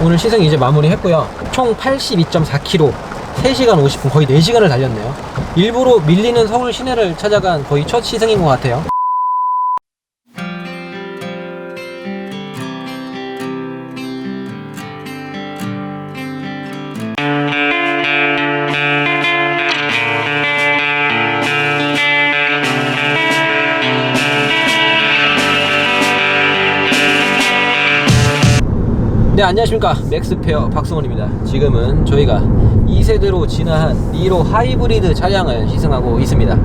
오늘 시승 이제 마무리 했고요. 총 82.4km 3시간 50분, 거의 4시간을 달렸네요. 일부러 밀리는 서울 시내를 찾아간 거의 첫 시승인 것 같아요. 네, 안녕하십니까. 맥스페어 박승원입니다. 지금은 저희가 2세대로 진화한 니로 하이브리드 차량을 시승하고 있습니다.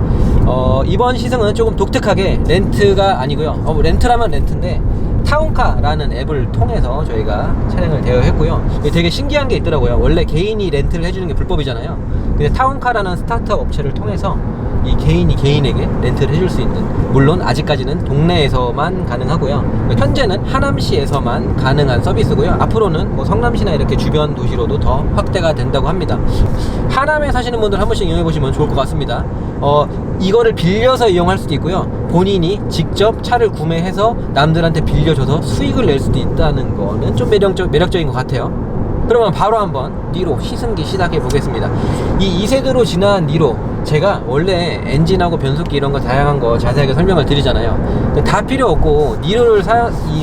이번 시승은 조금 독특하게 렌트가 아니고요. 렌트라면 렌트인데 타운카라는 앱을 통해서 저희가 차량을 대여했고요. 되게 신기한 게 있더라고요. 원래 개인이 렌트를 해주는 게 불법이잖아요. 근데 타운카라는 스타트업 업체를 통해서 이 개인이 개인에게 렌트를 해줄 수 있는, 물론 아직까지는 동네에서만 가능하고요. 현재는 하남시에서만 가능한 서비스고요. 앞으로는 뭐 성남시나 이렇게 주변 도시로도 더 확대가 된다고 합니다. 하남에 사시는 분들 한 번씩 이용해 보시면 좋을 것 같습니다. 이거를 빌려서 이용할 수도 있고요. 본인이 직접 차를 구매해서 남들한테 빌려줘서 수익을 낼 수도 있다는 거는 좀 매력적인 것 같아요. 그러면 바로 한번 니로 시승기 시작해 보겠습니다. 이 2세대로 진화한 니로, 제가 원래 엔진하고 변속기 이런 거 다양한 거 자세하게 설명을 드리잖아요. 근데 다 필요 없고 니로를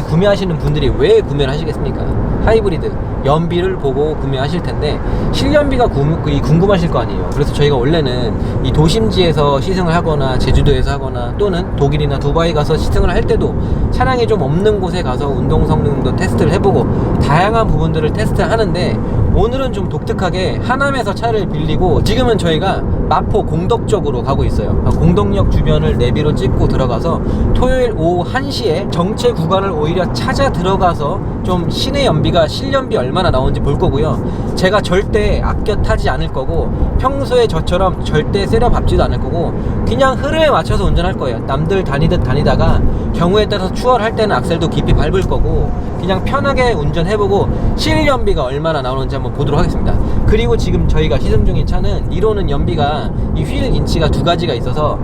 구매하시는 분들이 왜 구매를 하시겠습니까? 하이브리드 연비를 보고 구매하실 텐데 실연비가 궁금하실 거 아니에요. 그래서 저희가 원래는 이 도심지에서 시승을 하거나 제주도에서 하거나 또는 독일이나 두바이 가서 시승을 할 때도 차량이 좀 없는 곳에 가서 운동 성능도 테스트를 해보고 다양한 부분들을 테스트하는데, 오늘은 좀 독특하게 하남에서 차를 빌리고 지금은 저희가 마포 공덕 쪽으로 가고 있어요. 공덕역 주변을 내비로 찍고 들어가서 토요일 오후 1시에 정체 구간을 오히려 찾아 들어가서 좀 시내 연비가 실연비 얼마나 나오는지 볼 거고요. 제가 절대 아껴 타지 않을 거고 평소에 저처럼 절대 세려 밟지도 않을 거고 그냥 흐름에 맞춰서 운전할 거예요. 남들 다니듯 다니다가 경우에 따라서 추월할 때는 악셀도 깊이 밟을 거고 그냥 편하게 운전해보고 실연비가 얼마나 나오는지 한번 보도록 하겠습니다. 그리고 지금 저희가 시승 중인 차는 니로는 연비가 이 휠 인치가 두 가지가 있어서,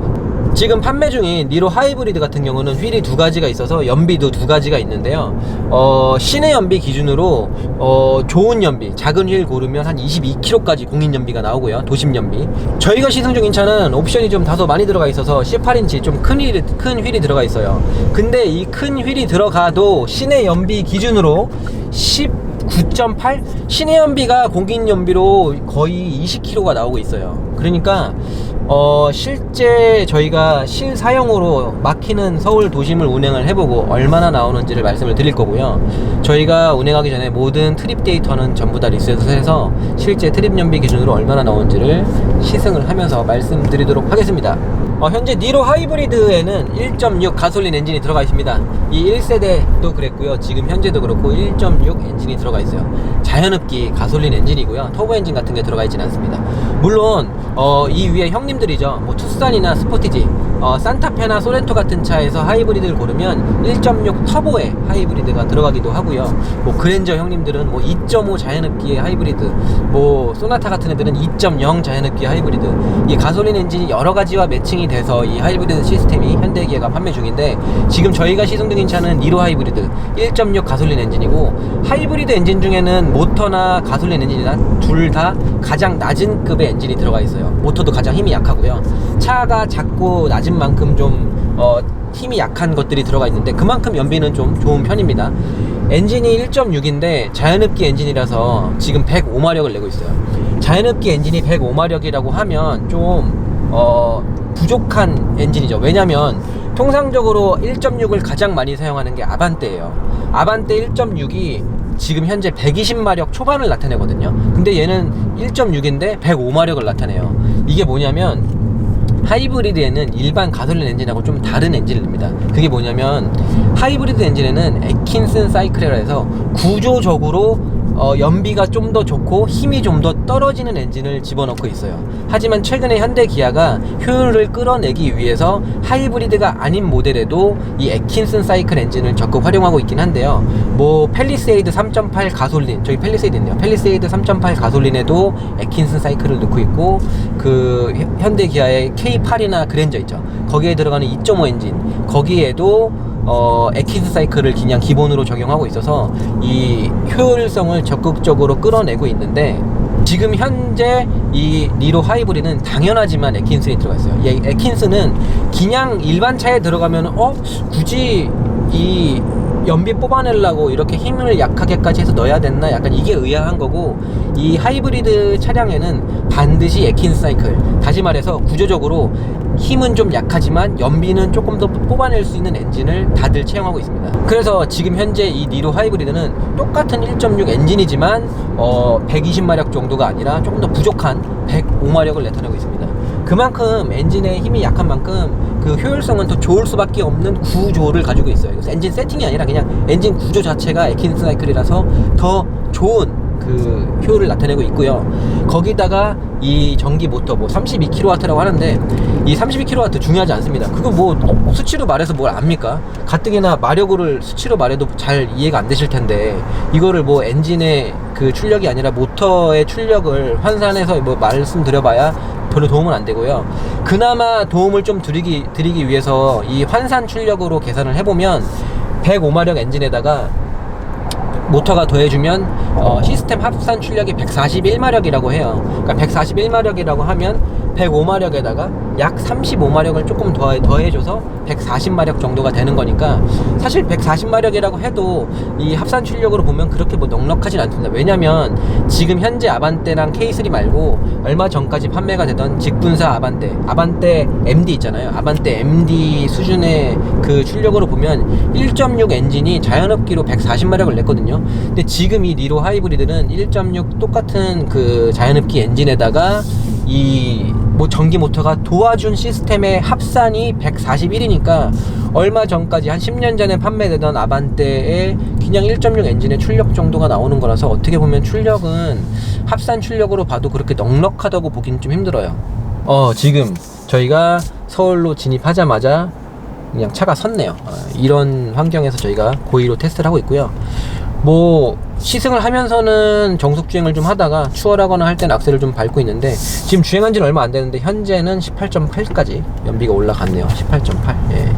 지금 판매 중인 니로 하이브리드 같은 경우는 휠이 두 가지가 있어서 연비도 두 가지가 있는데요. 시내 연비 기준으로 좋은 연비, 작은 휠 고르면 한 22km까지 공인 연비가 나오고요. 도심 연비. 저희가 시승 중인 차는 옵션이 좀 다소 많이 들어가 있어서 18인치 좀 큰 휠이 들어가 있어요. 근데 이 큰 휠이 들어가도 시내 연비 기준으로 9.8? 시내 연비가 공인 연비로 거의 20km가 나오고 있어요. 그러니까 실제 저희가 실사용으로 막히는 서울 도심을 운행을 해보고 얼마나 나오는지를 말씀을 드릴 거고요. 저희가 운행하기 전에 모든 트립 데이터는 전부 다 리셋해서 실제 트립 연비 기준으로 얼마나 나오는지를 시승을 하면서 말씀드리도록 하겠습니다. 현재 니로 하이브리드에는 1.6 가솔린 엔진이 들어가 있습니다. 이 1세대도 그랬고요. 지금 현재도 그렇고 1.6 엔진이 들어가 있어요. 자연흡기 가솔린 엔진이고요. 터보 엔진 같은 게 들어가 있지는 않습니다. 물론 이 위에 형님들이죠. 뭐 투싼이나 스포티지, 산타페나 소렌토 같은 차에서 하이브리드를 고르면 1.6 터보의 하이브리드가 들어가기도 하고요. 뭐 그랜저 형님들은 뭐 2.5 자연흡기의 하이브리드, 뭐 소나타 같은 애들은 2.0 자연흡기 하이브리드, 이 가솔린 엔진이 여러 가지와 매칭이 돼서 이 하이브리드 시스템이 현대기아가 판매 중인데, 지금 저희가 시승 중인 차는 니로 하이브리드 1.6 가솔린 엔진이고, 하이브리드 엔진 중에는 모터나 가솔린 엔진이나 둘 다 가장 낮은 급의 엔진이 들어가 있어요. 모터도 가장 힘이 약하고요. 차가 작고 낮은 만큼 좀 힘이 약한 것들이 들어가 있는데 그만큼 연비는 좀 좋은 편입니다. 엔진이 1.6인데 자연흡기 엔진이라서 지금 105마력을 내고 있어요. 자연흡기 엔진이 105마력이라고 하면 좀 부족한 엔진이죠. 왜냐면 통상적으로 1.6을 가장 많이 사용하는 게 아반떼예요. 아반떼 1.6이 지금 현재 120마력 초반을 나타내거든요. 근데 얘는 1.6인데 105마력을 나타내요. 이게 뭐냐면 하이브리드에는 일반 가솔린 엔진하고 좀 다른 엔진을 냅니다. 그게 뭐냐면 하이브리드 엔진에는 애킨슨 사이클이라 해서 구조적으로 연비가 좀 더 좋고 힘이 좀 더 떨어지는 엔진을 집어넣고 있어요. 하지만 최근에 현대 기아가 효율을 끌어내기 위해서 하이브리드가 아닌 모델에도 이 애킨슨 사이클 엔진을 적극 활용하고 있긴 한데요. 뭐 팰리세이드 3.8 가솔린, 저기 팰리세이드 있네요. 팰리세이드 3.8 가솔린에도 애킨슨 사이클을 넣고 있고, 그 현대 기아의 K8이나 그랜저 있죠. 거기에 들어가는 2.5 엔진, 거기에도 에킨스 사이클을 그냥 기본으로 적용하고 있어서 이 효율성을 적극적으로 끌어내고 있는데, 지금 현재 이 니로 하이브리드는 당연하지만 에킨슨이 들어가 있어요. 이 에킨슨은 그냥 일반 차에 들어가면 굳이 이 연비 뽑아내려고 이렇게 힘을 약하게까지 해서 넣어야 됐나, 약간 이게 의아한 거고, 이 하이브리드 차량에는 반드시 에킨스 사이클, 다시 말해서 구조적으로 힘은 좀 약하지만 연비는 조금 더 뽑아낼 수 있는 엔진을 다들 채용하고 있습니다. 그래서 지금 현재 이 니로 하이브리드는 똑같은 1.6 엔진이지만 120마력 정도가 아니라 조금 더 부족한 105마력을 나타내고 있습니다. 그만큼 엔진의 힘이 약한 만큼 그 효율성은 더 좋을 수밖에 없는 구조를 가지고 있어요. 그래서 엔진 세팅이 아니라 그냥 엔진 구조 자체가 에킨스 사이클이라서 더 좋은 그 효율을 나타내고 있고요. 거기다가 이 전기 모터 32kW라고 하는데, 이 32kW 중요하지 않습니다. 그거 수치로 말해서 뭘 압니까? 가뜩이나 마력을 수치로 말해도 잘 이해가 안 되실 텐데, 이거를 엔진의 그 출력이 아니라 모터의 출력을 환산해서 말씀드려봐야 별로 도움은 안 되고요. 그나마 도움을 좀 드리기 위해서 이 환산 출력으로 계산을 해보면 105마력 엔진에다가 모터가 더해주면 시스템 합산 출력이 141마력이라고 해요. 그러니까 141마력이라고 하면 105마력에다가 약 35마력을 조금 더해줘서 140마력 정도가 되는 거니까, 사실 140마력이라고 해도 이 합산 출력으로 보면 그렇게 넉넉하진 않습니다. 왜냐면 지금 현재 아반떼랑 K3 말고 얼마 전까지 판매가 되던 직분사 아반떼 MD 있잖아요. 아반떼 MD 수준의 그 출력으로 보면 1.6 엔진이 자연흡기로 140마력을 냈거든요. 근데 지금 이 니로 하이브리드는 1.6 똑같은 그 자연흡기 엔진에다가 이 전기 모터가 도와준 시스템의 합산이 141이니까 얼마 전까지 한 10년 전에 판매되던 아반떼의 그냥 1.6 엔진의 출력 정도가 나오는 거라서, 어떻게 보면 출력은 합산 출력으로 봐도 그렇게 넉넉하다고 보기는 좀 힘들어요. 지금 저희가 서울로 진입하자마자 그냥 차가 섰네요. 이런 환경에서 저희가 고의로 테스트를 하고 있고요. 시승을 하면서는 정속 주행을 좀 하다가 추월하거나 할 때는 악셀을 좀 밟고 있는데, 지금 주행한 지는 얼마 안 되는데 현재는 18.8까지 연비가 올라갔네요. 18.8. 예.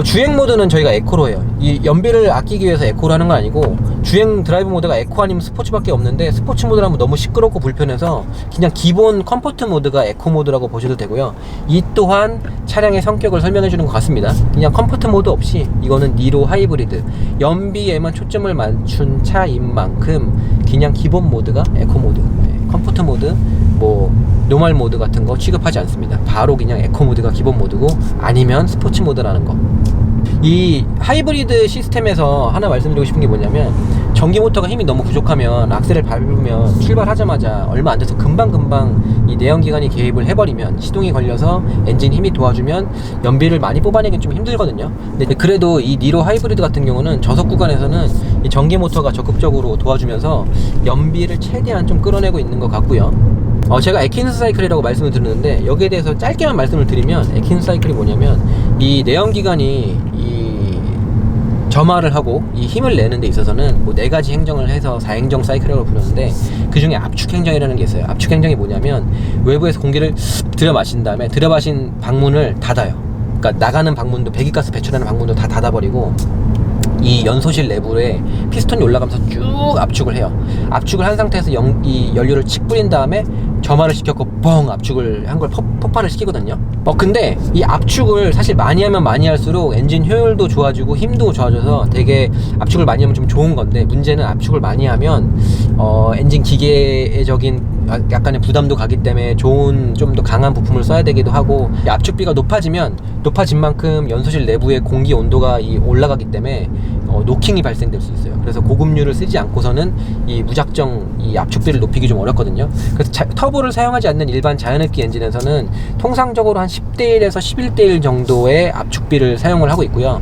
주행 모드는 저희가 에코로 해요. 이 연비를 아끼기 위해서 에코로 하는 건 아니고, 주행 드라이브 모드가 에코 아니면 스포츠밖에 없는데, 스포츠 모드를 하면 너무 시끄럽고 불편해서 그냥 기본 컴포트 모드가 에코 모드라고 보셔도 되고요. 이 또한 차량의 성격을 설명해 주는 것 같습니다. 그냥 컴포트 모드 없이 이거는 니로 하이브리드, 연비에만 초점을 맞춘 차인 만큼 그냥 기본 모드가 에코 모드, 컴포트 모드, 노멀 모드 같은 거 취급하지 않습니다. 바로 그냥 에코 모드가 기본 모드고, 아니면 스포츠 모드라는 거. 이 하이브리드 시스템에서 하나 말씀드리고 싶은 게 뭐냐면, 전기 모터가 힘이 너무 부족하면 악셀을 밟으면 출발하자마자 얼마 안 돼서 금방 이 내연기관이 개입을 해버리면, 시동이 걸려서 엔진 힘이 도와주면 연비를 많이 뽑아내긴 좀 힘들거든요. 근데 그래도 이 니로 하이브리드 같은 경우는 저속 구간에서는 이 전기 모터가 적극적으로 도와주면서 연비를 최대한 좀 끌어내고 있는 것 같고요. 제가 에킨스 사이클이라고 말씀을 드렸는데, 여기에 대해서 짧게만 말씀을 드리면, 에킨스 사이클이 뭐냐면, 이 내연기관이 점화를 하고 이 힘을 내는 데 있어서는 4가지 행정을 해서 4행정 사이클이라고 부르는데, 그 중에 압축 행정이라는 게 있어요. 압축 행정이 뭐냐면, 외부에서 공기를 들여 마신 다음에 들여마신 방문을 닫아요. 그러니까 나가는 방문도, 배기가스 배출하는 방문도 다 닫아버리고, 이 연소실 내부에 피스톤이 올라가면서 쭉 압축을 해요. 압축을 한 상태에서 이 연료를 칙 뿌린 다음에 점화를 시켰고 뻥 압축을 한 걸 폭발을 시키거든요. 근데 이 압축을 사실 많이 하면 많이 할수록 엔진 효율도 좋아지고 힘도 좋아져서 되게 압축을 많이 하면 좀 좋은 건데, 문제는 압축을 많이 하면 엔진 기계적인 약간의 부담도 가기 때문에 좋은 좀 더 강한 부품을 써야 되기도 하고, 압축비가 높아진 만큼 연소실 내부의 공기 온도가 올라가기 때문에 노킹이 발생될 수 있어요. 그래서 고급류를 쓰지 않고서는 이 무작정 이 압축비를 높이기 좀 어렵거든요. 그래서 터보를 사용하지 않는 일반 자연흡기 엔진에서는 통상적으로 한 10대1에서 11대1 정도의 압축비를 사용을 하고 있고요.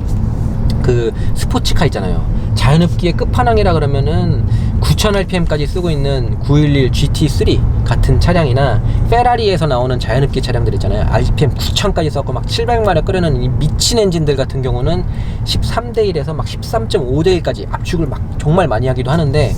그 스포츠카 있잖아요. 자연흡기의 끝판왕이라 그러면은 9000rpm까지 쓰고 있는 911 GT3 같은 차량이나 페라리에서 나오는 자연흡기 차량들 있잖아요. RPM 9000까지 썼고 막 700마력 끓여는 이 미친 엔진들 같은 경우는 13대1에서 막 13.5대1까지 압축을 막 정말 많이 하기도 하는데,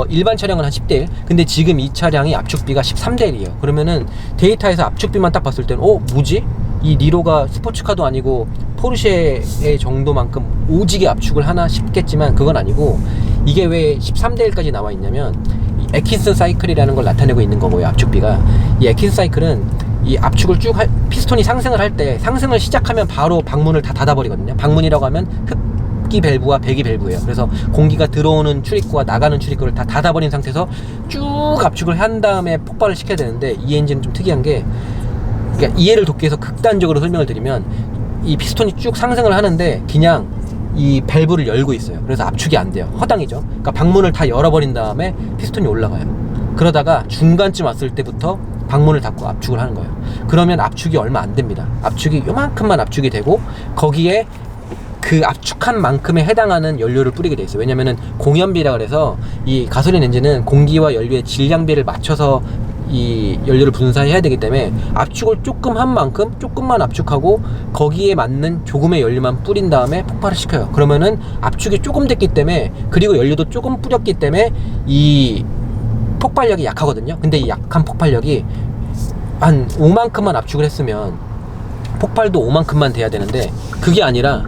일반 차량은 한 10대1. 근데 지금 이 차량이 압축비가 13대1이에요. 그러면은 데이터에서 압축비만 딱 봤을 때는 뭐지? 이 니로가 스포츠카도 아니고 포르쉐의 정도만큼 오지게 압축을 하나 싶겠지만 그건 아니고, 이게 왜 13대1까지 나와 있냐면 이 애킨슨 사이클이라는 걸 나타내고 있는 거고요. 압축비가, 이 애킨슨 사이클은 이 압축을 쭉 피스톤이 상승을 할 때, 상승을 시작하면 바로 방문을 다 닫아버리거든요. 방문이라고 하면 흡기 밸브와 배기 밸브예요. 그래서 공기가 들어오는 출입구와 나가는 출입구를 다 닫아버린 상태에서 쭉 압축을 한 다음에 폭발을 시켜야 되는데, 이 엔진은 좀 특이한 게, 그러니까 이해를 돕기 위해서 극단적으로 설명을 드리면, 이 피스톤이 쭉 상승을 하는데 그냥 이 밸브를 열고 있어요. 그래서 압축이 안 돼요. 허당이죠. 그러니까 방문을 다 열어버린 다음에 피스톤이 올라가요. 그러다가 중간쯤 왔을 때부터 방문을 닫고 압축을 하는 거예요. 그러면 압축이 얼마 안 됩니다. 압축이 요만큼만 압축이 되고, 거기에 그 압축한 만큼에 해당하는 연료를 뿌리게 돼 있어요. 왜냐면은 공연비라 그래서 이 가솔린 엔진은 공기와 연료의 질량비를 맞춰서 이 연료를 분사해야 되기 때문에 압축을 조금 한 만큼 조금만 압축하고 거기에 맞는 조금의 연료만 뿌린 다음에 폭발을 시켜요. 그러면은 압축이 조금 됐기 때문에, 그리고 연료도 조금 뿌렸기 때문에 이 폭발력이 약하거든요. 근데 이 약한 폭발력이 한 5만큼만 압축을 했으면 폭발도 5만큼만 돼야 되는데, 그게 아니라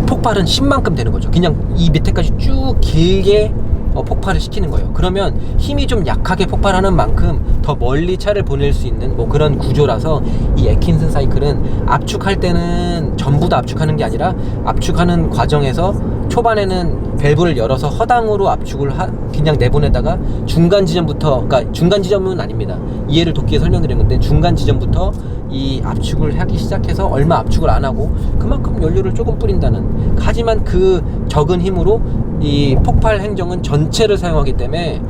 폭발은 10만큼 되는 거죠. 그냥 이 밑에까지 쭉 길게 폭발을 시키는 거예요. 그러면 힘이 좀 약하게 폭발하는 만큼 더 멀리 차를 보낼 수 있는 뭐 그런 구조라서, 이 애킨슨 사이클은 압축할 때는 전부 다 압축하는 게 아니라, 압축하는 과정에서 초반에는 밸브를 열어서 허당으로 압축을 그냥 내보내다가 중간 지점부터, 그러니까 중간 지점은 아닙니다. 이해를 돕기 위해 설명드린 건데, 중간 지점부터 이 압축을 하기 시작해서 얼마 압축을 안 하고 그만큼 연료를 조금 뿌린다는, 하지만 그 적은 힘으로 이 폭발 행정은 전체를 사용하기 때문에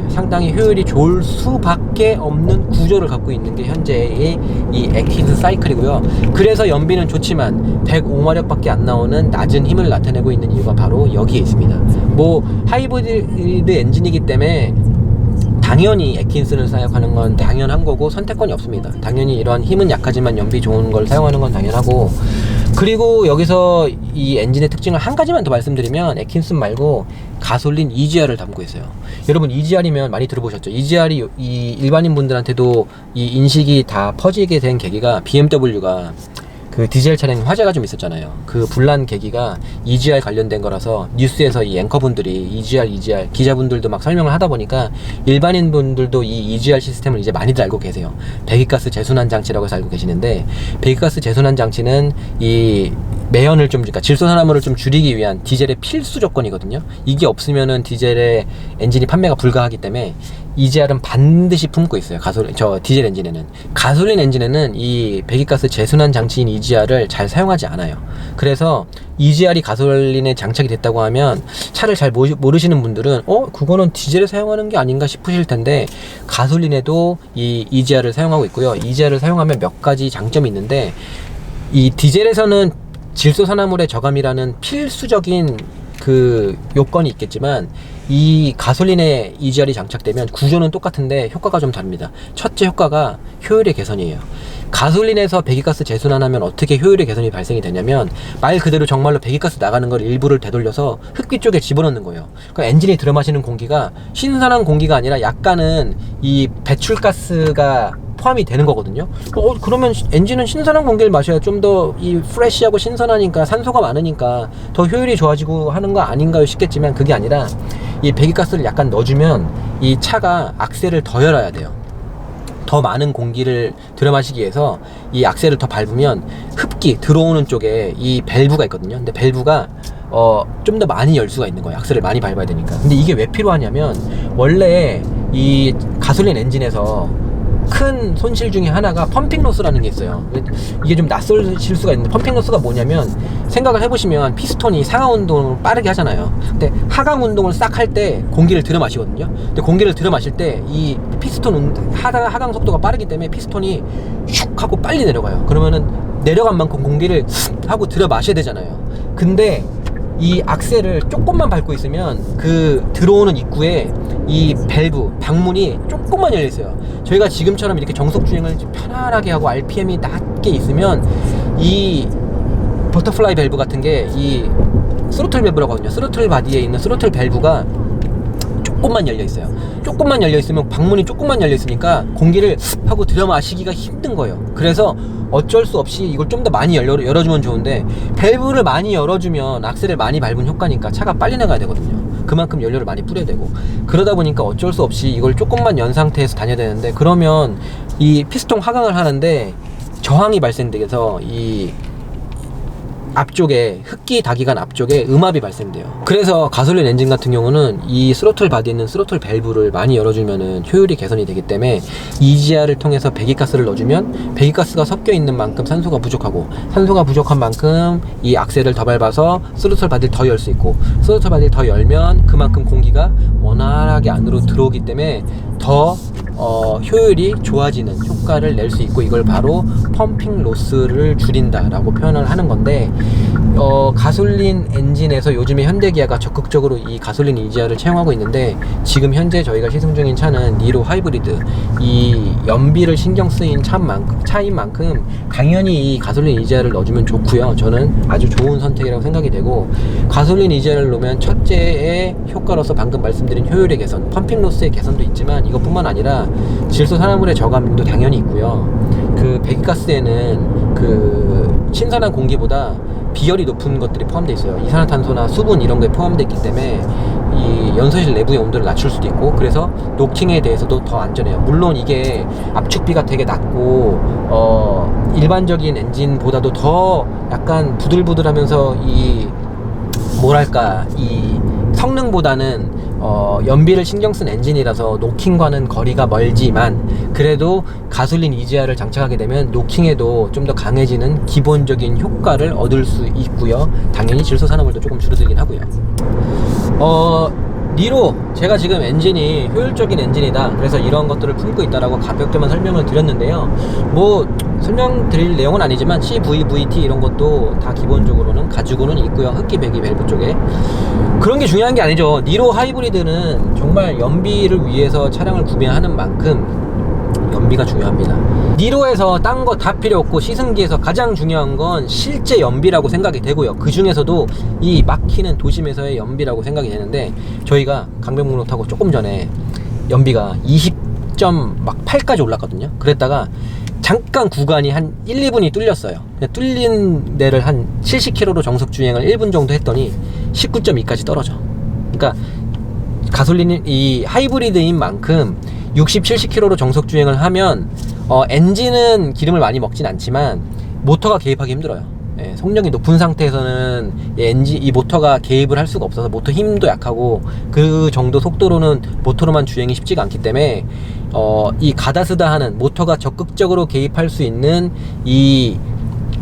상당히 효율이 좋을 수밖에 없는 구조를 갖고 있는 게 현재의 이 애킨슨 사이클이고요. 그래서 연비는 좋지만 105마력밖에 안 나오는 낮은 힘을 나타내고 있는 이유가 바로 여기에 있습니다. 뭐 하이브리드 엔진이기 때문에 당연히 애킨슨을 사용하는 건 당연한 거고, 선택권이 없습니다. 당연히 이런 힘은 약하지만 연비 좋은 걸 사용하는 건 당연하고, 그리고 여기서 이 엔진의 특징을 한 가지만 더 말씀드리면, 애킨슨 말고 가솔린 EGR을 담고 있어요. 여러분 EGR이면 많이 들어보셨죠? EGR이 이 일반인 분들한테도 이 인식이 다 퍼지게 된 계기가, BMW가 그 디젤 차량 화재가 좀 있었잖아요. 그 불난 계기가 EGR 관련된 거라서 뉴스에서 이 앵커분들이 EGR 기자분들도 막 설명을 하다 보니까 일반인 분들도 이 EGR 시스템을 이제 많이들 알고 계세요. 배기가스 재순환 장치라고 해서 알고 계시는데, 배기가스 재순환 장치는 이 매연을 좀, 그러니까 질소산화물을 좀 줄이기 위한 디젤의 필수 조건이거든요. 이게 없으면은 디젤의 엔진이 판매가 불가하기 때문에 EGR은 반드시 품고 있어요. 디젤 엔진에는. 가솔린 엔진에는 이 배기가스 재순환 장치인 EGR을 잘 사용하지 않아요. 그래서 EGR이 가솔린에 장착이 됐다고 하면 차를 잘 모르시는 분들은 그거는 디젤에 사용하는 게 아닌가 싶으실 텐데, 가솔린에도 이 EGR을 사용하고 있고요. EGR을 사용하면 몇 가지 장점이 있는데, 이 디젤에서는 질소산화물의 저감이라는 필수적인 그 요건이 있겠지만, 이 가솔린에 EGR이 장착되면 구조는 똑같은데 효과가 좀 다릅니다. 첫째 효과가 효율의 개선이에요. 가솔린에서 배기가스 재순환하면 어떻게 효율의 개선이 발생이 되냐면, 말 그대로 정말로 배기가스 나가는 걸 일부를 되돌려서 흡기 쪽에 집어넣는 거예요. 그러니까 엔진이 들어마시는 공기가 신선한 공기가 아니라 약간은 이 배출가스가 포함이 되는 거거든요. 그러면 엔진은 신선한 공기를 마셔야 좀 더 이 프레시하고 신선하니까, 산소가 많으니까 더 효율이 좋아지고 하는 거 아닌가요 싶겠지만, 그게 아니라 이 배기가스를 약간 넣어주면 이 차가 악셀을 더 열어야 돼요. 더 많은 공기를 들여마시기 위해서 이 악셀을 더 밟으면 흡기 들어오는 쪽에 이 밸브가 있거든요. 근데 밸브가 좀 더 많이 열 수가 있는 거예요. 악셀을 많이 밟아야 되니까. 근데 이게 왜 필요하냐면, 원래 이 가솔린 엔진에서 큰 손실 중에 하나가 펌핑 로스라는 게 있어요. 이게 좀 낯설실 수가 있는데, 펌핑 로스가 뭐냐면, 생각을 해보시면 피스톤이 상하 운동을 빠르게 하잖아요. 근데 하강 운동을 싹 할 때 공기를 들여 마시거든요. 근데 공기를 들여 마실 때 이 피스톤 하강 속도가 빠르기 때문에 피스톤이 슉 하고 빨리 내려가요. 그러면은 내려간 만큼 공기를 하고 들여 마셔야 되잖아요. 근데 이 악셀을 조금만 밟고 있으면 그 들어오는 입구에 이 밸브, 방문이 조금만 열려 있어요. 저희가 지금처럼 이렇게 정속 주행을 편안하게 하고 RPM이 낮게 있으면 이 버터플라이 밸브 같은 게 이 스로틀 밸브라고 하거든요. 스로틀 바디에 있는 스로틀 밸브가 조금만 열려 있어요. 조금만 열려 있으면, 방문이 조금만 열려 있으니까 공기를 하고 들여 마시기가 힘든 거예요. 그래서 어쩔 수 없이 이걸 좀 더 많이 열어주면 좋은데, 밸브를 많이 열어주면 악셀을 많이 밟은 효과니까 차가 빨리 나가야 되거든요. 그만큼 연료를 많이 뿌려야 되고, 그러다 보니까 어쩔 수 없이 이걸 조금만 연 상태에서 다녀야 되는데, 그러면 이 피스톤 하강을 하는데 저항이 발생돼서 이 앞쪽에, 흡기 다기관 앞쪽에 음압이 발생돼요. 그래서 가솔린 엔진 같은 경우는 이 스로틀 바디에 있는 스로틀 밸브를 많이 열어주면은 효율이 개선이 되기 때문에, EGR을 통해서 배기가스를 넣어주면 배기가스가 섞여 있는 만큼 산소가 부족하고, 산소가 부족한 만큼 이 악셀을 더 밟아서 스로틀 바디를 더 열 수 있고, 스로틀 바디를 더 열면 그만큼 공기가 원활하게 안으로 들어오기 때문에 더 효율이 좋아지는 효과를 낼 수 있고, 이걸 바로 펌핑 로스를 줄인다 라고 표현을 하는 건데, 가솔린 엔진에서 요즘에 현대기아가 적극적으로 이 가솔린 EGR을 채용하고 있는데, 지금 현재 저희가 시승 중인 차는 니로 하이브리드, 이 연비를 신경 쓰인 차인 만큼 당연히 이 가솔린 EGR을 넣어주면 좋고요. 저는 아주 좋은 선택이라고 생각이 되고, 가솔린 EGR을 넣으면 첫째의 효과로서 방금 말씀드린 효율의 개선, 펌핑 로스의 개선도 있지만, 이것뿐만 아니라 질소 산화물의 저감도 당연히 있고요. 그 배기가스에는 그 신선한 공기보다 비열이 높은 것들이 포함되어 있어요. 이산화탄소나 수분 이런 게 포함되어 있기 때문에 이 연소실 내부의 온도를 낮출 수도 있고, 그래서 노킹에 대해서도 더 안전해요. 물론 이게 압축비가 되게 낮고 일반적인 엔진보다도 더 약간 부들부들하면서 이 뭐랄까, 이 성능보다는 연비를 신경 쓴 엔진이라서 노킹과는 거리가 멀지만, 그래도 가솔린 EGR을 장착하게 되면 노킹에도 좀 더 강해지는 기본적인 효과를 얻을 수 있고요. 당연히 질소 산화물도 조금 줄어들긴 하고요. 니로, 제가 지금 엔진이 효율적인 엔진이다, 그래서 이런 것들을 품고 있다라고 가볍게만 설명을 드렸는데요. 뭐 설명드릴 내용은 아니지만 CVVT 이런 것도 다 기본적으로는 가지고는 있고요. 흡기 배기 밸브 쪽에. 그런 게 중요한 게 아니죠. 니로 하이브리드는 정말 연비를 위해서 차량을 구매하는 만큼 연비가 중요합니다. 니로에서 딴 거 다 필요 없고, 시승기에서 가장 중요한 건 실제 연비라고 생각이 되고요. 그 중에서도 이 막히는 도심에서의 연비라고 생각이 되는데, 저희가 강변북로 타고 조금 전에 연비가 20.8까지 올랐거든요. 그랬다가 잠깐 구간이 한 1, 2분이 뚫렸어요. 뚫린 데를 한 70km로 정속 주행을 1분 정도 했더니 19.2까지 떨어져. 그러니까 가솔린이 이 하이브리드인 만큼 60, 70km로 정속 주행을 하면 엔진은 기름을 많이 먹진 않지만 모터가 개입하기 힘들어요. 예, 속력이 높은 상태에서는 이 모터가 개입을 할 수가 없어서 모터 힘도 약하고, 그 정도 속도로는 모터로만 주행이 쉽지가 않기 때문에 이 가다스다 하는, 모터가 적극적으로 개입할 수 있는 이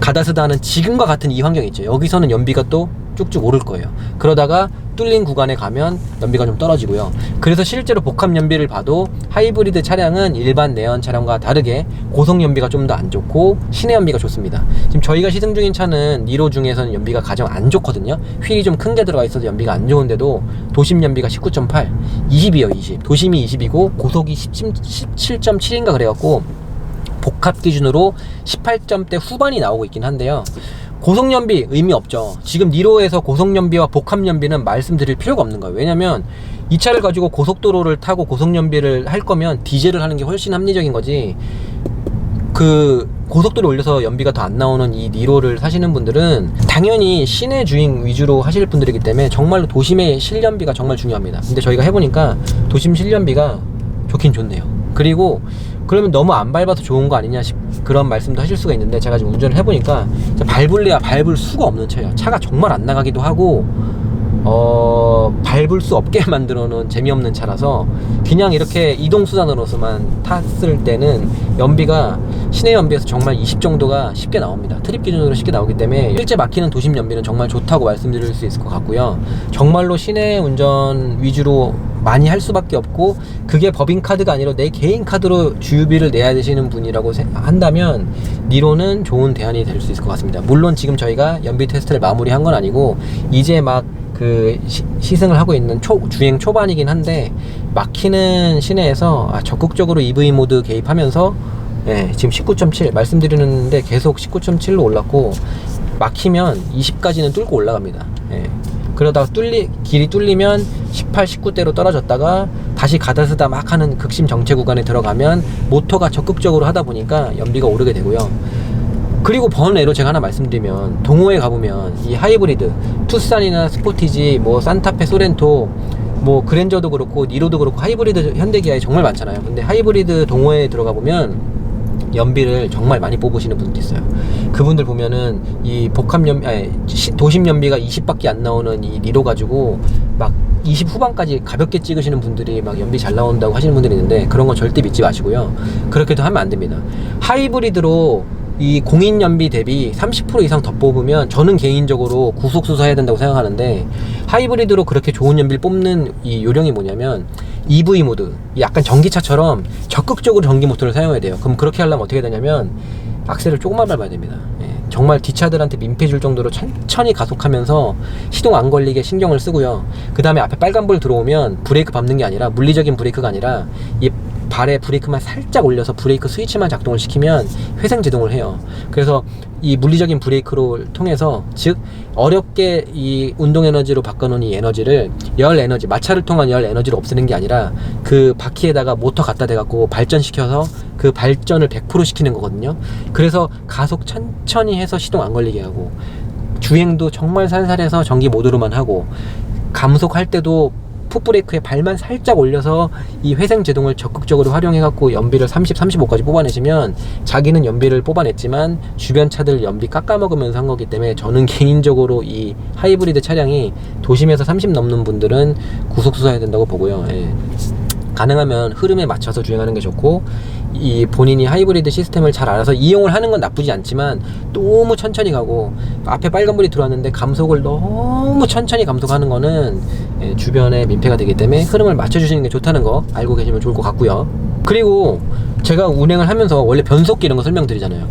가다스다 하는 지금과 같은 이 환경이 있죠. 여기서는 연비가 또 쭉쭉 오를 거예요. 그러다가 뚫린 구간에 가면 연비가 좀 떨어지고요. 그래서 실제로 복합 연비를 봐도 하이브리드 차량은 일반 내연 차량과 다르게 고속 연비가 좀 더 안 좋고 시내 연비가 좋습니다. 지금 저희가 시승 중인 차는 니로 중에서는 연비가 가장 안 좋거든요. 휠이 좀 큰 게 들어가 있어서 연비가 안 좋은데도 도심 연비가 19.8, 20이에요. 20. 도심이 20이고 고속이 17.7인가 그래갖고 복합 기준으로 18점대 후반이 나오고 있긴 한데요. 고속연비 의미 없죠. 지금 니로에서 고속연비와 복합연비는 말씀드릴 필요가 없는 거예요. 왜냐면 이 차를 가지고 고속도로를 타고 고속연비를 할 거면 디젤을 하는 게 훨씬 합리적인 거지, 그 고속도로 올려서 연비가 더 안 나오는 이 니로를 사시는 분들은 당연히 시내 주행 위주로 하실 분들이기 때문에 정말로 도심의 실연비가 정말 중요합니다. 근데 저희가 해보니까 도심 실연비가 좋긴 좋네요. 그리고 그러면 너무 안 밟아서 좋은 거 아니냐 그런 말씀도 하실 수가 있는데, 제가 지금 운전을 해보니까 밟을래야 밟을 수가 없는 차예요. 차가 정말 안 나가기도 하고 밟을 수 없게 만들어 놓은 재미없는 차라서, 그냥 이렇게 이동수단으로서만 탔을 때는 연비가 시내 연비에서 정말 20 정도가 쉽게 나옵니다. 트립 기준으로 쉽게 나오기 때문에 실제 막히는 도심 연비는 정말 좋다고 말씀드릴 수 있을 것 같고요. 정말로 시내 운전 위주로 많이 할 수밖에 없고, 그게 법인카드가 아니라 내 개인 카드로 주유비를 내야 되시는 분이라고 한다면 니로는 좋은 대안이 될 수 있을 것 같습니다. 물론 지금 저희가 연비 테스트를 마무리한 건 아니고 이제 막 그 시승을 하고 있는 주행 초반이긴 한데, 막히는 시내에서 적극적으로 EV 모드 개입하면서 지금 19.7 말씀드리는데 계속 19.7로 올랐고, 막히면 20까지는 뚫고 올라갑니다. 그러다가 길이 뚫리면 18, 19대로 떨어졌다가 다시 가다쓰다 막 하는 극심 정체 구간에 들어가면 모터가 적극적으로 하다 보니까 연비가 오르게 되고요. 그리고 번외로 제가 하나 말씀드리면, 동호회 가보면 이 하이브리드 투싼이나 스포티지, 뭐 산타페, 소렌토, 뭐 그랜저도 그렇고 니로도 그렇고 하이브리드 현대기아에 정말 많잖아요. 근데 하이브리드 동호회에 들어가 보면 연비를 정말 많이 뽑으시는 분도 있어요. 그분들 보면은 이 도심 연비가 20밖에 안 나오는 이 니로 가지고 막 20 후반까지 가볍게 찍으시는 분들이 막 연비 잘 나온다고 하시는 분들이 있는데, 그런 건 절대 믿지 마시고요. 그렇게도 하면 안 됩니다. 하이브리드로 이 공인 연비 대비 30% 이상 더 뽑으면 저는 개인적으로 구속 수사해야 된다고 생각하는데, 하이브리드로 그렇게 좋은 연비를 뽑는 이 요령이 뭐냐면 EV 모드, 약간 전기차처럼 적극적으로 전기 모터를 사용해야 돼요. 그럼 그렇게 하려면 어떻게 되냐면 악셀을 조금만 밟아야 됩니다. 정말 뒷차들한테 민폐 줄 정도로 천천히 가속하면서 시동 안 걸리게 신경을 쓰고요. 그 다음에 앞에 빨간불 들어오면 브레이크 밟는 게 아니라, 물리적인 브레이크가 아니라 이 발에 브레이크만 살짝 올려서 브레이크 스위치만 작동을 시키면 회생 제동을 해요. 그래서 이 물리적인 브레이크로 통해서, 즉 어렵게 이 운동 에너지로 바꿔놓은 이 에너지를 열 에너지, 마찰을 통한 열 에너지를 없애는 게 아니라 그 바퀴에다가 모터 갖다 대갖고 발전시켜서 그 발전을 100% 시키는 거거든요. 그래서 가속 천천히 해서 시동 안 걸리게 하고, 주행도 정말 살살해서 전기 모드로만 하고, 감속할 때도 풋브레이크에 발만 살짝 올려서 이 회생 제동을 적극적으로 활용해갖고 연비를 30, 35까지 뽑아내시면, 자기는 연비를 뽑아냈지만 주변 차들 연비 깎아먹으면서 한 거기 때문에, 저는 개인적으로 이 하이브리드 차량이 도심에서 30 넘는 분들은 구속수사해야 된다고 보고요. 가능하면 흐름에 맞춰서 주행하는 게 좋고, 이 본인이 하이브리드 시스템을 잘 알아서 이용을 하는 건 나쁘지 않지만, 너무 천천히 가고 앞에 빨간불이 들어왔는데 감속을 너무 천천히 감속하는 거는 주변에 민폐가 되기 때문에 흐름을 맞춰주시는 게 좋다는 거 알고 계시면 좋을 것 같고요. 그리고 제가 운행을 하면서 원래 변속기 이런 거 설명드리잖아요.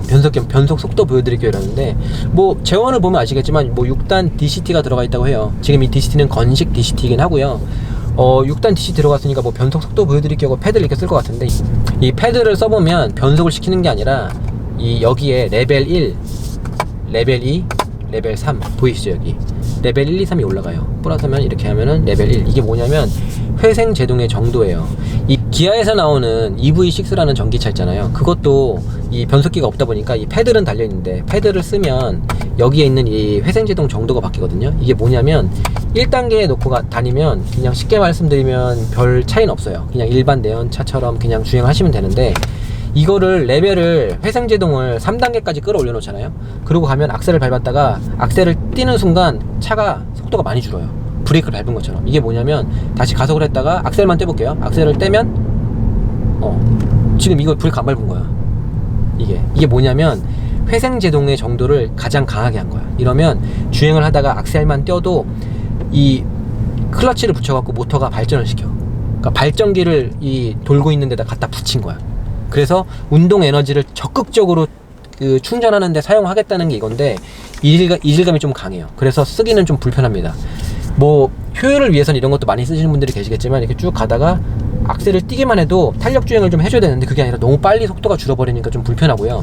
변속 속도 보여드릴게요 이러는데, 뭐 제원을 보면 아시겠지만 뭐 6단 DCT가 들어가 있다고 해요. 지금 이 DCT는 건식 DCT이긴 하고요. 6단 DC 들어갔으니까 뭐 변속 속도 보여드릴게요 하고 패드를 이렇게 쓸 것 같은데, 이 패드를 써보면 변속을 시키는 게 아니라 이 여기에 레벨 1, 레벨 2, 레벨 3 보이시죠? 여기 레벨 1, 2, 3이 올라가요. 플러스면 이렇게 하면은 레벨 1. 이게 뭐냐면 회생 제동의 정도예요. 이 기아에서 나오는 EV6라는 전기차 있잖아요. 그것도 이 변속기가 없다 보니까 이 패들은 달려있는데, 패드를 쓰면 여기에 있는 이 회생 제동 정도가 바뀌거든요. 이게 뭐냐면 1단계에 놓고 다니면 그냥 쉽게 말씀드리면 별 차이는 없어요. 그냥 일반 내연차처럼 그냥 주행하시면 되는데, 이거를 레벨을, 회생 제동을 3단계까지 끌어올려 놓잖아요. 그러고 가면 악셀을 밟았다가 악셀을 띄는 순간 차가 속도가 많이 줄어요. 브레이크를 밟은 것처럼. 이게 뭐냐면, 다시 가속을 했다가 악셀만 떼볼게요. 악셀을 떼면 지금 이거 브레이크 안 밟은 거야. 이게 뭐냐면 회생 제동의 정도를 가장 강하게 한 거야. 이러면 주행을 하다가 악셀만 떼어도 이 클러치를 붙여갖고 모터가 발전을 시켜. 그러니까 발전기를 이 돌고 있는 데다 갖다 붙인 거야. 그래서 운동 에너지를 적극적으로 충전하는 데 사용하겠다는 게 이건데, 이질감이 좀 강해요. 그래서 쓰기는 좀 불편합니다. 뭐 효율을 위해서는 이런 것도 많이 쓰시는 분들이 계시겠지만, 이렇게 쭉 가다가 악셀을 띄기만 해도 탄력 주행을 좀 해줘야 되는데, 그게 아니라 너무 빨리 속도가 줄어버리니까 좀 불편하고요.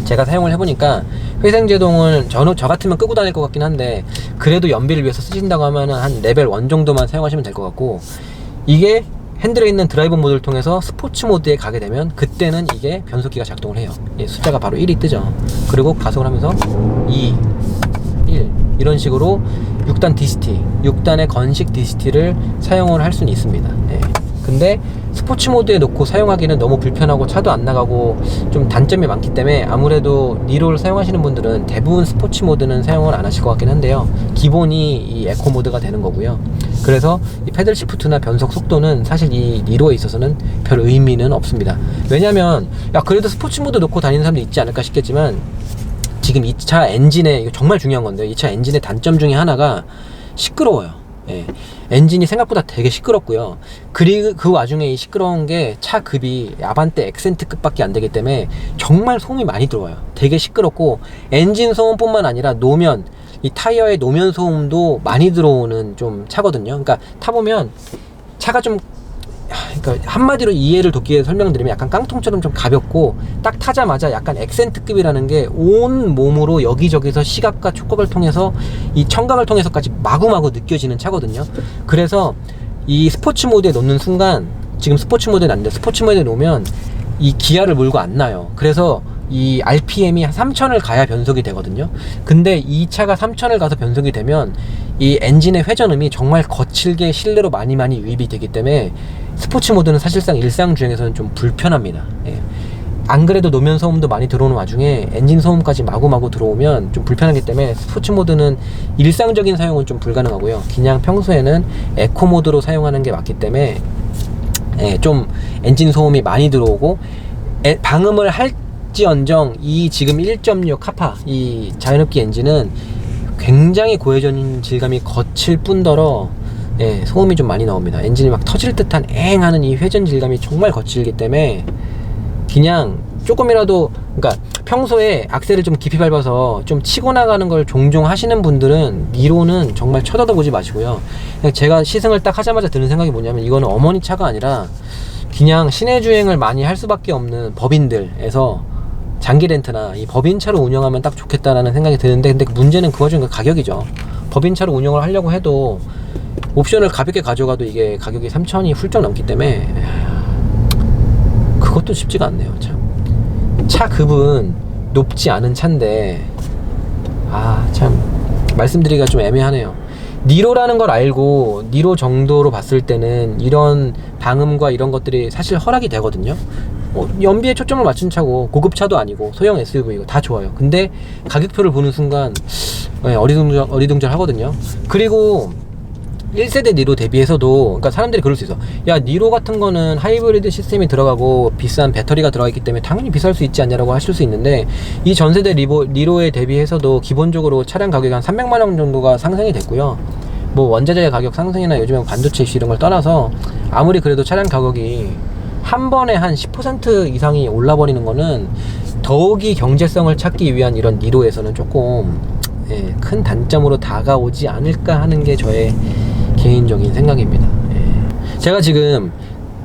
제가 사용을 해보니까 회생 제동을 저 같으면 끄고 다닐 것 같긴 한데, 그래도 연비를 위해서 쓰신다고 하면은 한 레벨 1 정도만 사용하시면 될 것 같고, 이게 핸들에 있는 드라이브 모드를 통해서 스포츠 모드에 가게 되면 그때는 이게 변속기가 작동을 해요. 숫자가 바로 1이 뜨죠. 그리고 가속을 하면서 2, 1 이런 식으로 6단 DCT, 6단의 건식 DCT를 사용을 할 수는 있습니다. 근데 스포츠 모드에 놓고 사용하기는 너무 불편하고 차도 안 나가고 좀 단점이 많기 때문에, 아무래도 니로를 사용하시는 분들은 대부분 스포츠 모드는 사용을 안 하실 것 같긴 한데요. 기본이 이 에코 모드가 되는 거고요. 그래서 이 패들 시프트나 변속 속도는 사실 이 니로에 있어서는 별 의미는 없습니다. 왜냐면 그래도 스포츠 모드 놓고 다니는 사람도 있지 않을까 싶겠지만, 지금 이 차 엔진에, 이거 정말 중요한 건데, 이 차 엔진의 단점 중에 하나가 시끄러워요. 엔진이 생각보다 되게 시끄럽고요. 그리고 그 와중에 이 시끄러운 게 차 급이 아반떼 액센트급밖에 안 되기 때문에 정말 소음이 많이 들어와요. 되게 시끄럽고, 엔진 소음뿐만 아니라 노면, 이 타이어의 노면 소음도 많이 들어오는 좀 차거든요. 그러니까 타보면 차가 좀 그러니까 한마디로 이해를 돕기 위해 설명드리면 약간 깡통처럼 좀 가볍고 딱 타자마자 약간 액센트급이라는 게 온 몸으로 여기저기서 시각과 촉각을 통해서 이 청각을 통해서까지 마구마구 느껴지는 차거든요. 그래서 이 스포츠 모드에 놓는 순간, 지금 스포츠 모드에 놨는데 스포츠 모드에 놓으면 이 기아를 몰고 안 나요. 그래서 이 RPM이 3000을 가야 변속이 되거든요. 근데 이 차가 3000을 가서 변속이 되면 이 엔진의 회전음이 정말 거칠게 실내로 많이 유입이 되기 때문에 스포츠 모드는 사실상 일상 주행에서는 좀 불편합니다. 예. 안 그래도 노면 소음도 많이 들어오는 와중에 엔진 소음까지 마구마구 들어오면 좀 불편하기 때문에 스포츠 모드는 일상적인 사용은 좀 불가능하고요. 그냥 평소에는 에코 모드로 사용하는 게 맞기 때문에 예, 좀 엔진 소음이 많이 들어오고 방음을 할지언정 이 지금 1.6 카파 이 자연흡기 엔진은 굉장히 고회전 질감이 거칠 뿐더러 예, 소음이 좀 많이 나옵니다. 엔진이 막 터질 듯한 엥 하는 이 회전 질감이 정말 거칠기 때문에 그냥 조금이라도, 그러니까 평소에 악셀을 좀 깊이 밟아서 좀 치고 나가는 걸 종종 하시는 분들은 니로는 정말 쳐다도 보지 마시고요. 그냥 제가 시승을 딱 하자마자 드는 생각이 뭐냐면 이거는 어머니 차가 아니라 그냥 시내 주행을 많이 할 수밖에 없는 법인들에서 장기 렌트나 이 법인차로 운영하면 딱 좋겠다라는 생각이 드는데, 근데 문제는 그 와중에 가격이죠. 법인차로 운영을 하려고 해도 옵션을 가볍게 가져가도 이게 가격이 3000이 훌쩍 넘기 때문에 그것도 쉽지가 않네요. 참 차 급은 높지 않은 차인데 참 말씀드리기가 좀 애매하네요. 니로라는 걸 알고 니로 정도로 봤을 때는 이런 방음과 이런 것들이 사실 허락이 되거든요. 연비에 초점을 맞춘 차고 고급차도 아니고 소형 SUV고 다 좋아요. 근데 가격표를 보는 순간 어리둥절 하거든요. 그리고 1세대 니로 대비해서도, 그러니까 사람들이 그럴 수 있어. 야, 니로 같은 거는 하이브리드 시스템이 들어가고 비싼 배터리가 들어가 있기 때문에 당연히 비쌀 수 있지 않냐라고 하실 수 있는데, 이 전세대 니로에 대비해서도 기본적으로 차량 가격이 한 300만원 정도가 상승이 됐고요. 뭐 원자재 가격 상승이나 요즘에 반도체 이슈 이런 걸 떠나서 아무리 그래도 차량 가격이 한 번에 한 10% 이상이 올라버리는 거는 더욱이 경제성을 찾기 위한 이런 니로에서는 조금 큰 단점으로 다가오지 않을까 하는 게 저의 개인적인 생각입니다. 제가 지금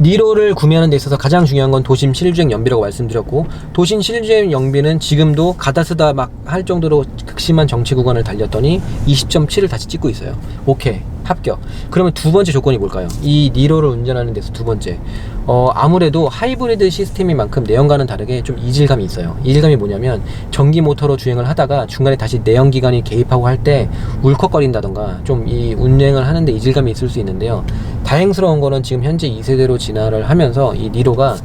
니로를 구매하는 데 있어서 가장 중요한 건 도심 실주행 연비라고 말씀드렸고, 도심 실주행 연비는 지금도 가다 쓰다 막 할 정도로 극심한 정체 구간을 달렸더니 20.7을 다시 찍고 있어요. 오케이, 합격. 그러면 두 번째 조건이 뭘까요? 이 니로를 운전하는 데서 두 번째, 아무래도 하이브리드 시스템인 만큼 내연과는 다르게 좀 이질감이 있어요. 이질감이 뭐냐면 전기 모터로 주행을 하다가 중간에 다시 내연기관이 개입하고 할 때 울컥거린다던가 좀 이 운행을 하는데 이질감이 있을 수 있는데요. 다행스러운 거는 지금 현재 2세대로 진화를 하면서 이 니로가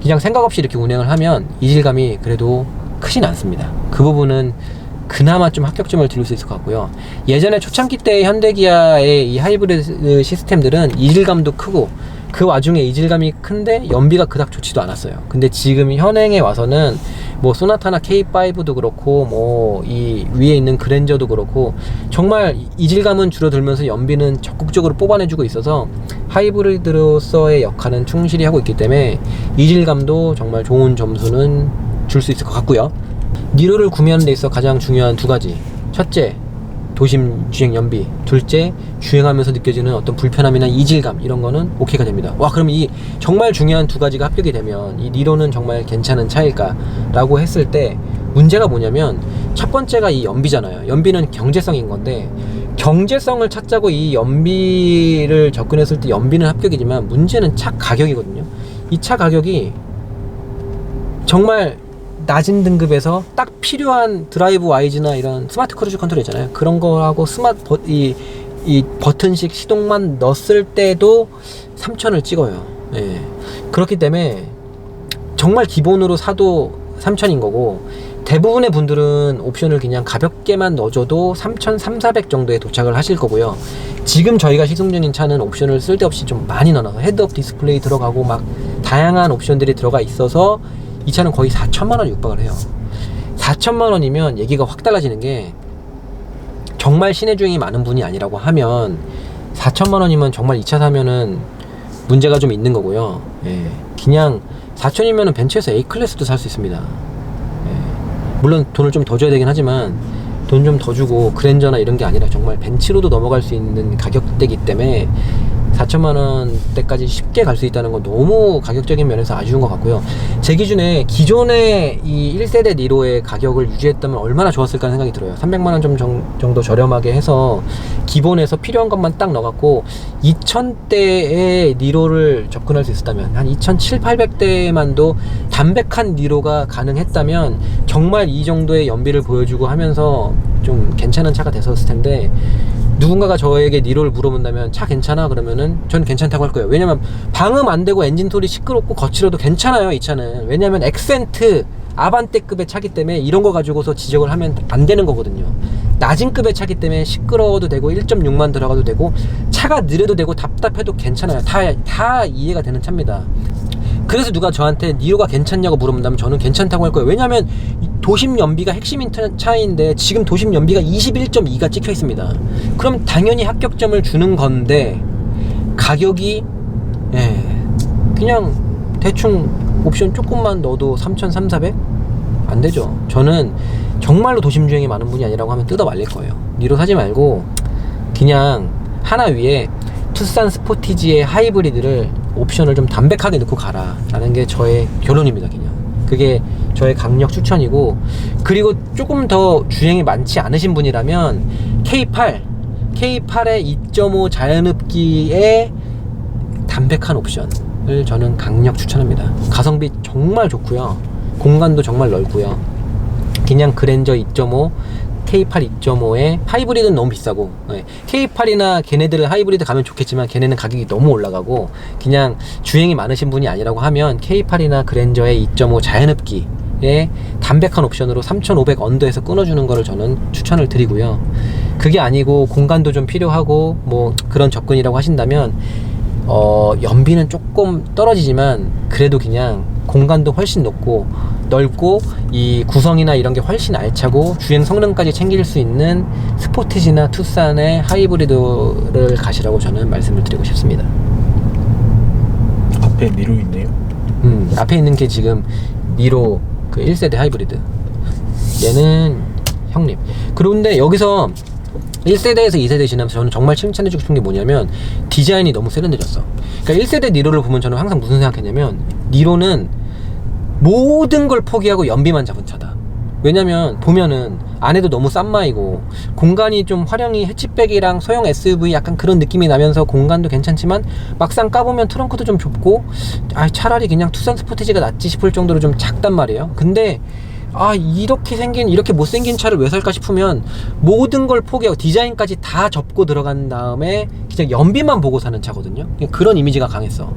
그냥 생각 없이 이렇게 운행을 하면 이질감이 그래도 크진 않습니다. 그 부분은 그나마 좀 합격점을 드릴 수 있을 것 같고요. 예전에 초창기 때 현대기아의 이 하이브리드 시스템들은 이질감도 크고 그 와중에 이질감이 큰데 연비가 그닥 좋지도 않았어요. 근데 지금 현행에 와서는 뭐 소나타나 K5도 그렇고 뭐 이 위에 있는 그랜저도 그렇고 정말 이질감은 줄어들면서 연비는 적극적으로 뽑아내주고 있어서 하이브리드로서의 역할은 충실히 하고 있기 때문에 이질감도 정말 좋은 점수는 줄 수 있을 것 같고요. 니로를 구매하는 데 있어 가장 중요한 두 가지: 첫째, 도심 주행 연비; 둘째, 주행하면서 느껴지는 어떤 불편함이나 이질감, 이런 거는 오케이가 됩니다. 와, 그럼 이 정말 중요한 두 가지가 합격이 되면 이 니로는 정말 괜찮은 차일까? 라고 했을 때 문제가 뭐냐면, 첫 번째가 이 연비잖아요. 연비는 경제성인 건데, 경제성을 찾자고 이 연비를 접근했을 때 연비는 합격이지만 문제는 차 가격이거든요. 이 차 가격이 정말 낮은 등급에서 딱 필요한 드라이브 와이즈나 이런 스마트 크루즈 컨트롤 있잖아요. 그런 거하고 이 버튼식 시동만 넣었을 때도 3000을 찍어요. 그렇기 때문에 정말 기본으로 사도 3000인 거고, 대부분의 분들은 옵션을 그냥 가볍게만 넣어줘도 3300, 400 정도에 도착을 하실 거고요. 지금 저희가 시승 중인 차는 옵션을 쓸데없이 좀 많이 넣어서 헤드업 디스플레이 들어가고 막 다양한 옵션들이 들어가 있어서 이 차는 거의 4천만원 육박을 해요. 4천만원이면 얘기가 확 달라지는 게, 정말 시내 주행이 많은 분이 아니라고 하면 4천만원이면 정말 이 차 사면은 문제가 좀 있는 거고요. 그냥 4천이면은 벤츠에서 A클래스도 살 수 있습니다. 물론 돈을 좀 더 줘야 되긴 하지만 돈 좀 더 주고 그랜저나 이런 게 아니라 정말 벤츠로도 넘어갈 수 있는 가격대이기 때문에 4천만 원대까지 쉽게 갈 수 있다는 건 너무 가격적인 면에서 아쉬운 것 같고요. 제 기준에 기존의 이 1세대 니로의 가격을 유지했다면 얼마나 좋았을까 생각이 들어요. 300만 원 정도 저렴하게 해서 기본에서 필요한 것만 딱 넣어갖고 2000대의 니로를 접근할 수 있었다면, 한 2700, 800대만도 담백한 니로가 가능했다면 정말 이 정도의 연비를 보여주고 하면서 좀 괜찮은 차가 됐었을 텐데, 누군가가 저에게 니로를 물어본다면 차 괜찮아? 그러면은 전 괜찮다고 할 거예요. 왜냐면 방음 안 되고 엔진 소리 시끄럽고 거칠어도 괜찮아요, 이 차는. 왜냐면 액센트 아반떼급의 차기 때문에 이런 거 가지고서 지적을 하면 안 되는 거거든요. 낮은 급의 차기 때문에 시끄러워도 되고 1.6만 들어가도 되고 차가 느려도 되고 답답해도 괜찮아요. 다 이해가 되는 차입니다. 그래서 누가 저한테 니로가 괜찮냐고 물어본다면 저는 괜찮다고 할 거예요. 왜냐면 도심 연비가 핵심인 차인데 지금 도심 연비가 21.2가 찍혀 있습니다. 그럼 당연히 합격점을 주는 건데, 가격이 그냥 대충 옵션 조금만 넣어도 3,300, 400? 안 되죠. 저는 정말로 도심 주행이 많은 분이 아니라고 하면 뜯어 말릴 거예요. 니로 사지 말고 그냥 하나 위에 투싼 스포티지의 하이브리드를 옵션을 좀 담백하게 넣고 가라 라는 게 저의 결론입니다. 그냥 그게 저의 강력 추천이고, 그리고 조금 더 주행이 많지 않으신 분이라면 K8의 2.5 자연흡기의 담백한 옵션을 저는 강력 추천합니다. 가성비 정말 좋고요, 공간도 정말 넓고요. 그냥 그랜저 2.5, K8 2.5에 하이브리드는 너무 비싸고, K8이나 걔네들 하이브리드 가면 좋겠지만 걔네는 가격이 너무 올라가고, 그냥 주행이 많으신 분이 아니라고 하면 K8이나 그랜저의 2.5 자연흡기의 담백한 옵션으로 3,500 언더에서 끊어주는 거를 저는 추천을 드리고요. 그게 아니고 공간도 좀 필요하고 뭐 그런 접근이라고 하신다면 연비는 조금 떨어지지만 그래도 그냥 공간도 훨씬 넓고 이 구성이나 이런 게 훨씬 알차고 주행 성능까지 챙길 수 있는 스포티지나 투싼의 하이브리드를 가시라고 저는 말씀을 드리고 싶습니다. 앞에 니로 있네요. 앞에 있는 게 지금 니로 그 1세대 하이브리드, 얘는 형님. 그런데 여기서 1세대에서 2세대 지나면서 저는 정말 칭찬해주고 싶은 게 뭐냐면 디자인이 너무 세련되졌어. 그러니까 1세대 니로를 보면 저는 항상 무슨 생각했냐면, 니로는 모든 걸 포기하고 연비만 잡은 차다. 왜냐면 보면은 안에도 너무 싼마이고 공간이 좀 활용이 해치백이랑 소형 SUV 약간 그런 느낌이 나면서 공간도 괜찮지만 막상 까보면 트렁크도 좀 좁고 차라리 그냥 투싼 스포티지가 낫지 싶을 정도로 좀 작단 말이에요. 근데 이렇게 못생긴 차를 왜 살까 싶으면 모든 걸 포기하고 디자인까지 다 접고 들어간 다음에 그냥 연비만 보고 사는 차거든요. 그런 이미지가 강했어.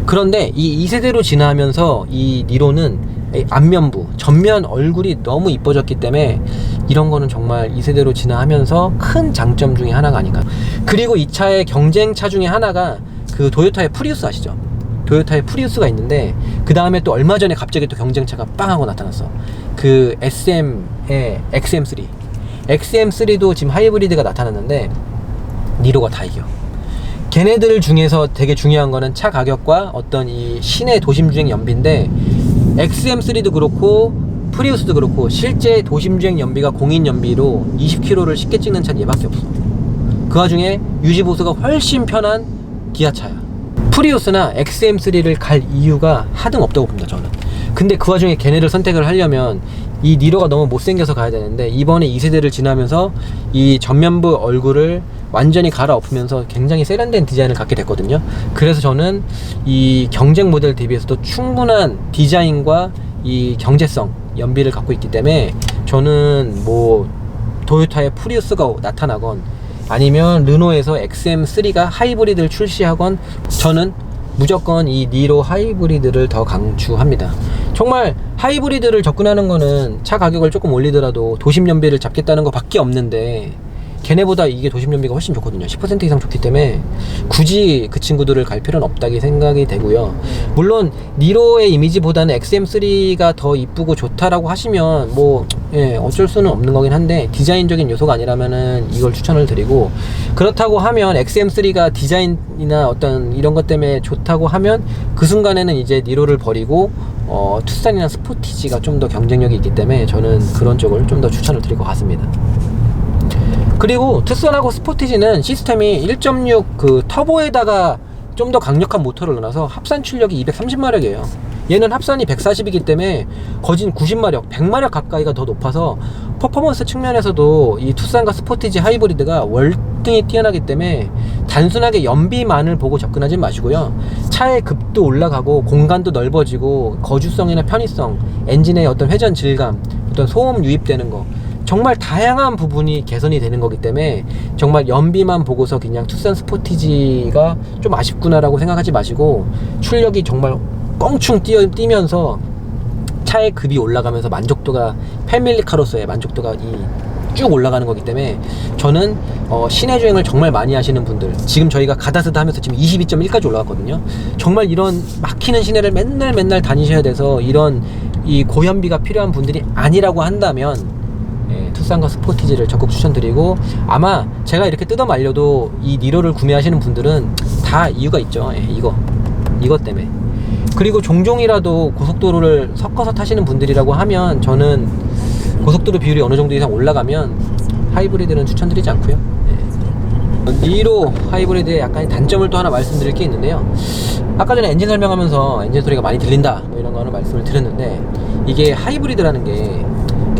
그런데 이 2세대로 진화하면서 이 니로는 앞면부, 전면 얼굴이 너무 이뻐졌기 때문에 이런 거는 정말 2세대로 진화하면서 큰 장점 중에 하나가 아닌가. 그리고 이 차의 경쟁차 중에 하나가 그 도요타의 프리우스 아시죠? 도요타의 프리우스가 있는데 그 다음에 또 얼마 전에 갑자기 또 경쟁차가 빵 하고 나타났어. 그 SM의 XM3. XM3도 지금 하이브리드가 나타났는데 니로가 다 이겨. 걔네들 중에서 되게 중요한 거는 차 가격과 어떤 이 시내 도심주행 연비인데, XM3도 그렇고 프리우스도 그렇고 실제 도심주행 연비가 공인 연비로 20km를 쉽게 찍는 차는 얘밖에 없어. 그 와중에 유지보수가 훨씬 편한 기아차야. 프리우스나 XM3를 갈 이유가 하등 없다고 봅니다, 저는. 근데 그 와중에 걔네를 선택을 하려면 이 니로가 너무 못생겨서 가야 되는데, 이번에 2세대를 지나면서 이 전면부 얼굴을 완전히 갈아엎으면서 굉장히 세련된 디자인을 갖게 됐거든요. 그래서 저는 이 경쟁 모델 대비해서도 충분한 디자인과 이 경제성 연비를 갖고 있기 때문에 저는 뭐 도요타의 프리우스가 나타나건 아니면 르노에서 XM3가 하이브리드를 출시하건 저는 무조건 이 니로 하이브리드를 더 강추합니다. 정말 하이브리드를 접근하는 거는 차 가격을 조금 올리더라도 도심 연비를 잡겠다는 거 밖에 없는데, 걔네보다 이게 도심 연비가 훨씬 좋거든요. 10% 이상 좋기 때문에 굳이 그 친구들을 갈 필요는 없다고 생각이 되고요. 물론 니로의 이미지보다는 XM3가 더 이쁘고 좋다라고 하시면 뭐 어쩔 수는 없는 거긴 한데, 디자인적인 요소가 아니라면은 이걸 추천을 드리고, 그렇다고 하면 XM3가 디자인이나 어떤 이런 것 때문에 좋다고 하면 그 순간에는 이제 니로를 버리고 투싼이나 스포티지가 좀 더 경쟁력이 있기 때문에 저는 그런 쪽을 좀 더 추천을 드릴 것 같습니다. 그리고 투싼하고 스포티지는 시스템이 1.6 그 터보에다가 좀 더 강력한 모터를 넣어서 합산 출력이 230마력이에요. 얘는 합산이 140이기 때문에 거진 90마력, 100마력 가까이가 더 높아서 퍼포먼스 측면에서도 이 투싼과 스포티지 하이브리드가 월등히 뛰어나기 때문에 단순하게 연비만을 보고 접근하지 마시고요. 차의 급도 올라가고 공간도 넓어지고 거주성이나 편의성, 엔진의 어떤 회전 질감, 어떤 소음 유입되는 거, 정말 다양한 부분이 개선이 되는 거기 때문에 정말 연비만 보고서 그냥 투싼 스포티지가 좀 아쉽구나라고 생각하지 마시고, 출력이 정말 껑충 뛰면서 차의 급이 올라가면서 만족도가, 패밀리카로서의 만족도가 쭉 올라가는 거기 때문에 저는 시내 주행을 정말 많이 하시는 분들, 지금 저희가 가다스다 하면서 지금 22.1까지 올라갔거든요. 정말 이런 막히는 시내를 맨날 다니셔야 돼서 이런 이 고연비가 필요한 분들이 아니라고 한다면 투싼과 스포티지를 적극 추천드리고, 아마 제가 이렇게 뜯어 말려도 이 니로를 구매하시는 분들은 다 이유가 있죠. 이것 때문에. 그리고 종종이라도 고속도로를 섞어서 타시는 분들이라고 하면 저는 고속도로 비율이 어느 정도 이상 올라가면 하이브리드는 추천드리지 않고요. 니로 하이브리드의 약간의 단점을 또 하나 말씀드릴 게 있는데요. 아까 전에 엔진 설명하면서 엔진 소리가 많이 들린다 뭐 이런 거는 말씀을 드렸는데, 이게 하이브리드라는 게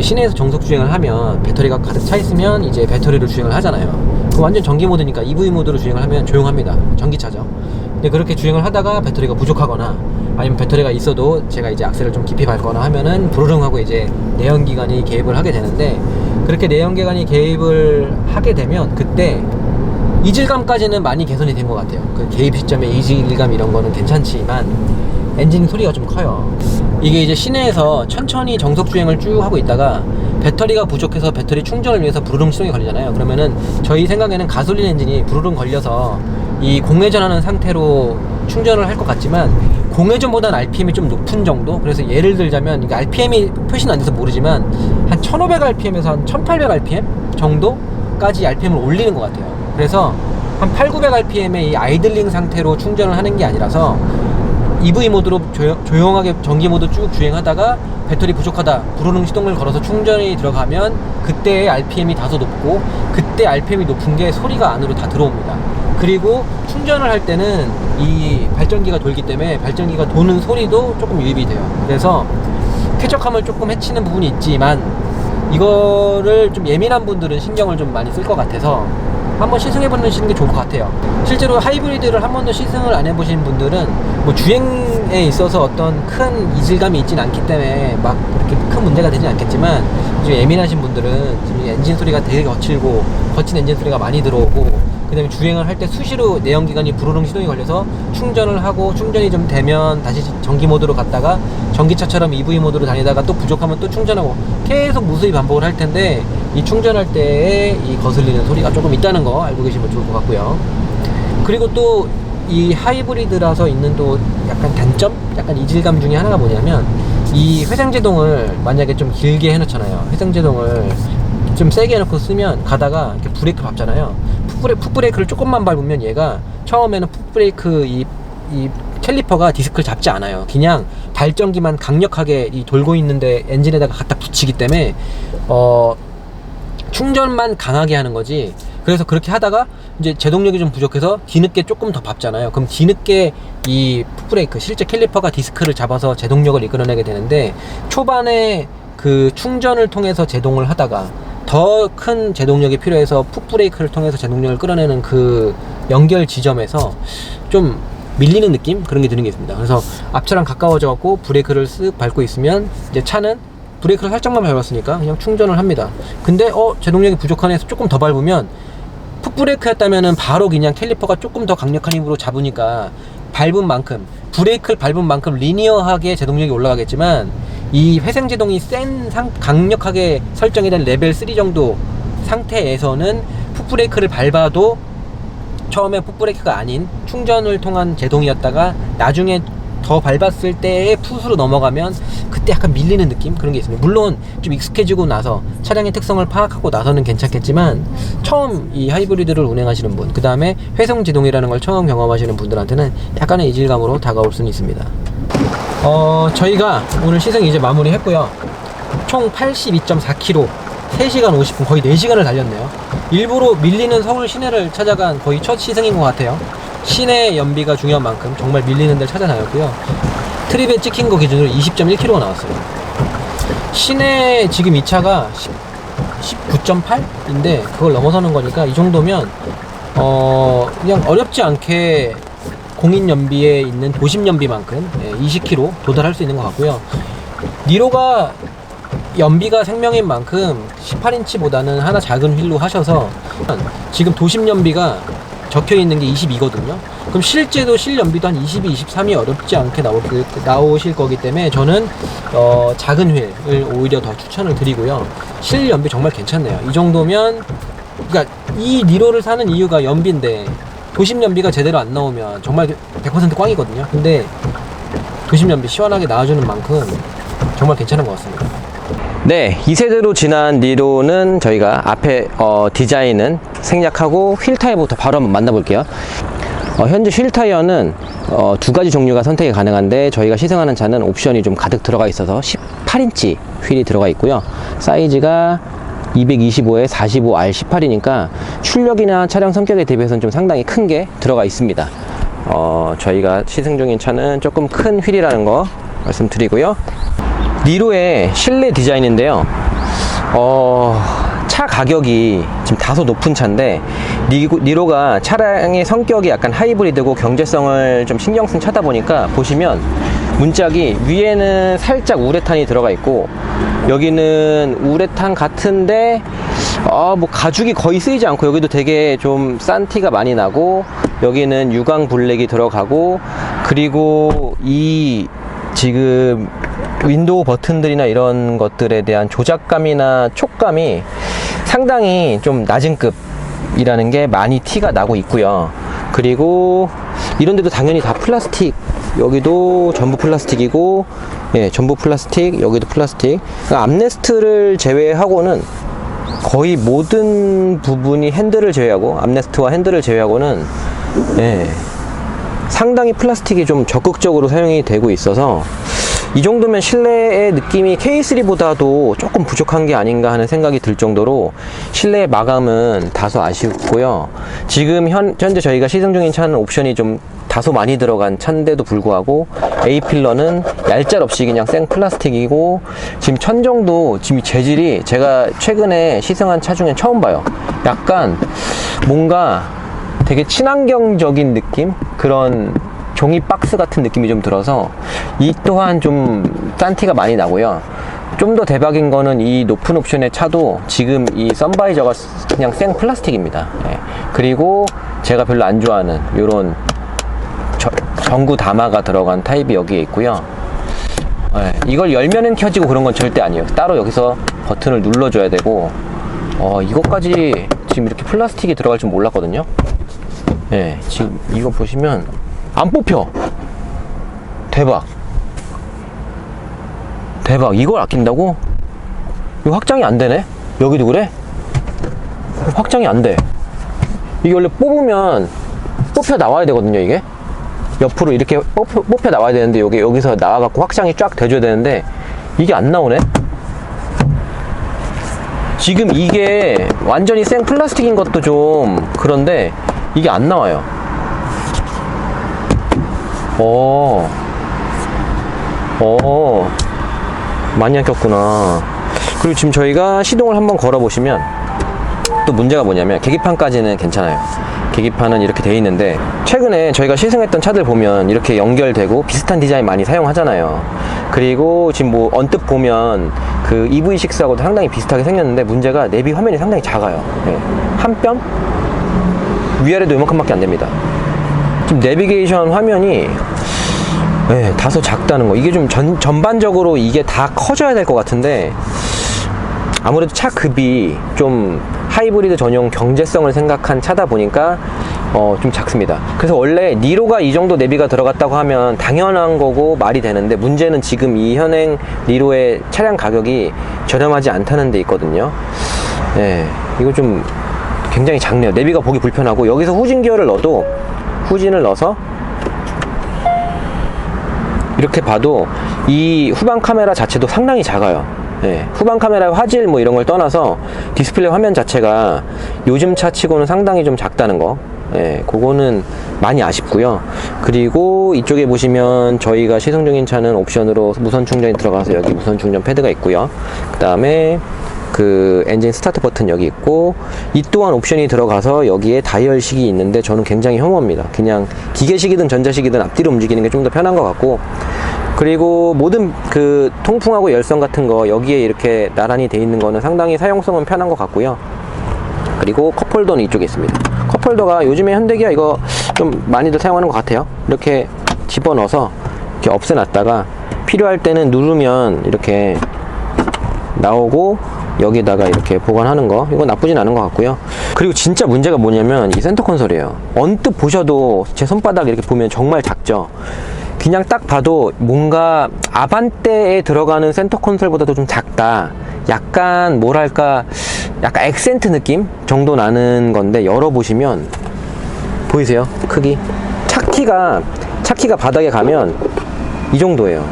시내에서 정속 주행을 하면 배터리가 가득 차 있으면 이제 배터리로 주행을 하잖아요. 그 완전 전기 모드니까 EV 모드로 주행을 하면 조용합니다. 전기차죠. 근데 그렇게 주행을 하다가 배터리가 부족하거나 아니면 배터리가 있어도 제가 이제 악셀을 좀 깊이 밟거나 하면은 부르릉 하고 이제 내연기관이 개입을 하게 되는데, 그렇게 내연기관이 개입을 하게 되면 그때 이질감까지는 많이 개선이 된 것 같아요. 그 개입 시점의 이질감 이런 거는 괜찮지만 엔진 소리가 좀 커요. 이게 이제 시내에서 천천히 정속 주행을 쭉 하고 있다가 배터리가 부족해서 배터리 충전을 위해서 부르릉 시동이 걸리잖아요. 그러면은 저희 생각에는 가솔린 엔진이 부르릉 걸려서 이 공회전하는 상태로 충전을 할 것 같지만 공회전보다는 RPM이 좀 높은 정도? 그래서 예를 들자면 이게 RPM이 표시는 안 돼서 모르지만 한 1500rpm에서 한 1800rpm 정도까지 RPM을 올리는 것 같아요. 그래서 한 800-900rpm의 이 아이들링 상태로 충전을 하는 게 아니라서 EV 모드로 조용하게 전기 모드 쭉 주행하다가 배터리 부족하다 부르릉 시동을 걸어서 충전이 들어가면 그때의 RPM이 다소 높고, 그때 RPM이 높은 게 소리가 안으로 다 들어옵니다. 그리고 충전을 할 때는 이 발전기가 돌기 때문에 발전기가 도는 소리도 조금 유입이 돼요. 그래서 쾌적함을 조금 해치는 부분이 있지만 이거를 좀 예민한 분들은 신경을 좀 많이 쓸 것 같아서 한번 시승해보시는 게 좋을 것 같아요. 실제로 하이브리드를 한 번도 시승을 안 해보신 분들은 뭐 주행에 있어서 어떤 큰 이질감이 있진 않기 때문에 막 그렇게 큰 문제가 되진 않겠지만, 좀 예민하신 분들은 지금 엔진 소리가 되게 거친 엔진 소리가 많이 들어오고, 그 다음에 주행을 할 때 수시로 내연기관이 부르릉 시동이 걸려서 충전을 하고 충전이 좀 되면 다시 전기 모드로 갔다가 전기차처럼 EV 모드로 다니다가 또 부족하면 또 충전하고 계속 무수히 반복을 할 텐데, 이 충전할 때의 이 거슬리는 소리가 조금 있다는 거 알고 계시면 좋을 것 같고요. 그리고 또 이 하이브리드라서 있는 또 약간 단점? 약간 이질감 중에 하나가 뭐냐면, 이 회생제동을 만약에 좀 길게 해놓잖아요. 회생제동을 좀 세게 해놓고 쓰면 가다가 이렇게 브레이크 밟잖아요. 풋브레이크를 조금만 밟으면 얘가 처음에는 풋브레이크 이 캘리퍼가 디스크를 잡지 않아요. 그냥 발전기만 강력하게 이 돌고 있는데 엔진에다가 갖다 붙이기 때문에 충전만 강하게 하는 거지. 그래서 그렇게 하다가 이제 제동력이 좀 부족해서 뒤늦게 조금 더 밟잖아요. 그럼 뒤늦게 이 풋브레이크, 실제 캘리퍼가 디스크를 잡아서 제동력을 이끌어내게 되는데, 초반에 그 충전을 통해서 제동을 하다가 더 큰 제동력이 필요해서 풋브레이크를 통해서 제동력을 끌어내는 그 연결 지점에서 좀 밀리는 느낌? 그런 게 드는 게 있습니다. 그래서 앞차랑 가까워져 갖고 브레이크를 쓱 밟고 있으면 이제 차는 브레이크를 살짝만 밟았으니까 그냥 충전을 합니다. 근데 제동력이 부족하네 해서 조금 더 밟으면, 풋브레이크였다면은 바로 그냥 캘리퍼가 조금 더 강력한 힘으로 잡으니까 밟은 만큼, 브레이크를 밟은 만큼 리니어하게 제동력이 올라가겠지만, 이 회생제동이 강력하게 설정이 된 레벨 3 정도 상태에서는 풋브레이크를 밟아도 처음에 풋브레이크가 아닌 충전을 통한 제동이었다가 나중에 더 밟았을 때의 풋으로 넘어가면 그때 약간 밀리는 느낌? 그런 게 있습니다. 물론 좀 익숙해지고 나서 차량의 특성을 파악하고 나서는 괜찮겠지만, 처음 이 하이브리드를 운행하시는 분, 그 다음에 회생제동이라는 걸 처음 경험하시는 분들한테는 약간의 이질감으로 다가올 수는 있습니다. 저희가 오늘 시승 이제 마무리 했고요. 총 82.4km, 3시간 50분, 거의 4시간을 달렸네요. 일부러 밀리는 서울 시내를 찾아간 거의 첫 시승인 것 같아요. 시내 연비가 중요한 만큼 정말 밀리는 데를 찾아다녔고요. 트립에 찍힌 거 기준으로 20.1km가 나왔어요. 시내 지금 이 차가 19.8인데 그걸 넘어서는 거니까 이 정도면 그냥 어렵지 않게 공인 연비에 있는 도심 연비만큼 20km 도달할 수 있는 것 같고요. 니로가 연비가 생명인 만큼 18인치보다는 하나 작은 휠로 하셔서 지금 도심 연비가 적혀 있는 게 22거든요. 그럼 실제도 실연비도 한 22, 23이 어렵지 않게 나오실 거기 때문에 저는 작은 휠을 오히려 더 추천을 드리고요. 실연비 정말 괜찮네요. 이 정도면, 그러니까 이 니로를 사는 이유가 연비인데 도심 연비가 제대로 안 나오면 정말 100% 꽝이거든요. 근데 도심 연비 시원하게 나와주는 만큼 정말 괜찮은 것 같습니다. 네, 2세대로 진한 니로는 저희가 앞에 디자인은 생략하고 휠 타입부터 바로 한번 만나볼게요. 현재 휠 타이어는 두 가지 종류가 선택이 가능한데 저희가 시승하는 차는 옵션이 좀 가득 들어가 있어서 18인치 휠이 들어가 있고요. 사이즈가 225에 45R 18이니까 출력이나 차량 성격에 대비해서는 좀 상당히 큰 게 들어가 있습니다. 저희가 시승 중인 차는 조금 큰 휠이라는 거 말씀드리고요. 니로의 실내 디자인인데요. 차 가격이 지금 다소 높은 차인데 니로가 차량의 성격이 약간 하이브리드고 경제성을 좀 신경 쓴 차다 보니까 보시면 문짝이 위에는 살짝 우레탄이 들어가 있고 여기는 우레탄 같은데 뭐 가죽이 거의 쓰이지 않고 여기도 되게 좀 싼 티가 많이 나고 여기는 유광 블랙이 들어가고 그리고 이 지금 윈도우 버튼들이나 이런 것들에 대한 조작감이나 촉감이 상당히 좀 낮은 급이라는 게 많이 티가 나고 있고요. 그리고 이런 데도 당연히 다 플라스틱, 여기도 전부 플라스틱이고, 예, 전부 플라스틱, 여기도 플라스틱. 그러니까 암레스트를 제외하고는 거의 모든 부분이 핸들을 제외하고, 암레스트와 핸들을 제외하고는, 예, 상당히 플라스틱이 좀 적극적으로 사용이 되고 있어서 이 정도면 실내의 느낌이 K3보다도 조금 부족한 게 아닌가 하는 생각이 들 정도로 실내의 마감은 다소 아쉽고요. 지금 현재 저희가 시승 중인 차는 옵션이 좀 다소 많이 들어간 차인데도 불구하고 A필러는 얄짤없이 그냥 생 플라스틱이고 지금 천정도 지금 재질이 제가 최근에 시승한 차 중에 처음 봐요. 약간 뭔가 되게 친환경적인 느낌? 그런 종이 박스 같은 느낌이 좀 들어서 이 또한 좀 싼 티가 많이 나고요. 좀 더 대박인 거는 이 높은 옵션의 차도 지금 이 선바이저가 그냥 생 플라스틱입니다. 예. 그리고 제가 별로 안 좋아하는 요런 전구 담화가 들어간 타입이 여기에 있고요. 예. 이걸 열면은 켜지고 그런 건 절대 아니에요. 따로 여기서 버튼을 눌러줘야 되고 이것까지 지금 이렇게 플라스틱이 들어갈 줄 몰랐거든요. 예. 지금 이거 보시면 안 뽑혀. 대박. 대박. 이걸 아낀다고? 이거 확장이 안 되네? 여기도 그래? 확장이 안 돼. 이게 원래 뽑으면 뽑혀 나와야 되거든요, 이게. 옆으로 이렇게 뽑혀 나와야 되는데, 여기서 나와갖고 확장이 쫙 돼줘야 되는데, 이게 안 나오네? 지금 이게 완전히 생 플라스틱인 것도 좀 그런데, 이게 안 나와요. 많이 아꼈구나. 그리고 지금 저희가 시동을 한번 걸어 보시면 또 문제가 뭐냐면 계기판까지는 괜찮아요. 계기판은 이렇게 돼 있는데 최근에 저희가 시승했던 차들 보면 이렇게 연결되고 비슷한 디자인 많이 사용하잖아요. 그리고 지금 뭐 언뜻 보면 그 EV6하고도 상당히 비슷하게 생겼는데 문제가 내비 화면이 상당히 작아요. 네. 한 뼘? 위아래도 이만큼밖에 안 됩니다. 지금 내비게이션 화면이 다소 작다는 거. 이게 좀 전반적으로 이게 다 커져야 될 것 같은데 아무래도 차 급이 좀 하이브리드 전용 경제성을 생각한 차다 보니까 좀 작습니다. 그래서 원래 니로가 이 정도 내비가 들어갔다고 하면 당연한 거고 말이 되는데 문제는 지금 이 현행 니로의 차량 가격이 저렴하지 않다는 데 있거든요. 이거 좀 굉장히 작네요. 내비가 보기 불편하고 여기서 후진 기어를 넣어도 후진을 넣어서 이렇게 봐도 이 후방 카메라 자체도 상당히 작아요. 예, 후방 카메라의 화질 뭐 이런 걸 떠나서 디스플레이 화면 자체가 요즘 차 치고는 상당히 좀 작다는 거, 예, 그거는 많이 아쉽고요. 그리고 이쪽에 보시면 저희가 시승 중인 차는 옵션으로 무선 충전이 들어가서 여기 무선 충전 패드가 있고요. 그 다음에 그 엔진 스타트 버튼 여기 있고, 이 또한 옵션이 들어가서 여기에 다이얼식이 있는데 저는 굉장히 혐오합니다. 그냥 기계식이든 전자식이든 앞뒤로 움직이는 게 좀 더 편한 것 같고, 그리고 모든 그 통풍하고 열선 같은 거 여기에 이렇게 나란히 돼 있는 거는 상당히 사용성은 편한 것 같고요. 그리고 컵홀더는 이쪽에 있습니다. 컵홀더가 요즘에 현대기아 이거 좀 많이들 사용하는 것 같아요. 이렇게 집어넣어서 이렇게 없애놨다가 필요할 때는 누르면 이렇게 나오고, 여기다가 이렇게 보관하는 거, 이거 나쁘진 않은 것 같고요. 그리고 진짜 문제가 뭐냐면 이 센터 콘솔이에요. 언뜻 보셔도 제 손바닥 이렇게 보면 정말 작죠. 그냥 딱 봐도 뭔가 아반떼에 들어가는 센터 콘솔보다도 좀 작다, 약간 뭐랄까, 약간 액센트 느낌 정도 나는 건데, 열어보시면 보이세요? 크기? 차키가 바닥에 가면 이 정도예요.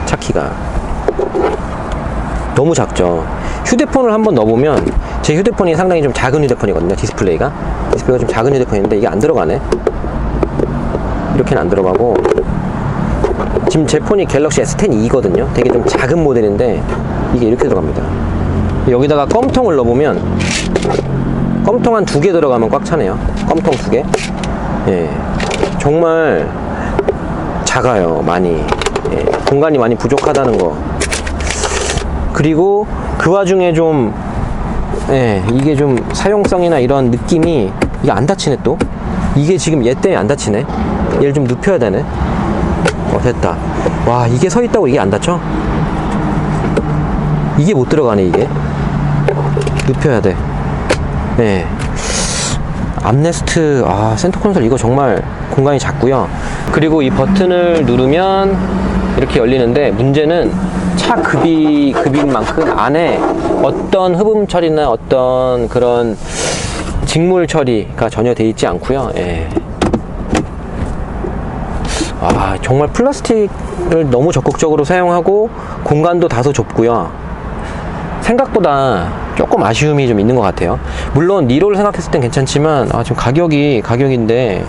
차키가 너무 작죠. 휴대폰을 한번 넣어보면, 제 휴대폰이 상당히 좀 작은 휴대폰이거든요. 디스플레이가 좀 작은 휴대폰인데 이게 안 들어가네. 이렇게는 안 들어가고, 지금 제 폰이 갤럭시 S10e거든요. 되게 좀 작은 모델인데 이게 이렇게 들어갑니다. 여기다가 껌통을 넣어보면, 껌통 한 2개 들어가면 꽉 차네요. 껌통 2개. 예, 정말 작아요. 많이. 예, 공간이 많이 부족하다는 거. 그리고 그 와중에 좀, 예, 이게 좀 사용성이나 이런 느낌이, 이게 안 닫히네 또. 이게 지금 얘 때문에 안 닫히네. 얘를 좀 눕혀야 되네. 됐다. 와, 이게 서 있다고 이게 안 닫혀? 이게 못 들어가네. 이게 눕혀야 돼. 네. 암레스트, 센터 콘솔 이거 정말 공간이 작고요. 그리고 이 버튼을 누르면 이렇게 열리는데, 문제는 차 급인 만큼 안에 어떤 흡음 처리나 어떤 그런 직물 처리가 전혀 돼 있지 않고요. 예. 정말 플라스틱을 너무 적극적으로 사용하고, 공간도 다소 좁고요. 생각보다 조금 아쉬움이 좀 있는 것 같아요. 물론 니로를 생각했을 땐 괜찮지만, 지금 가격인데,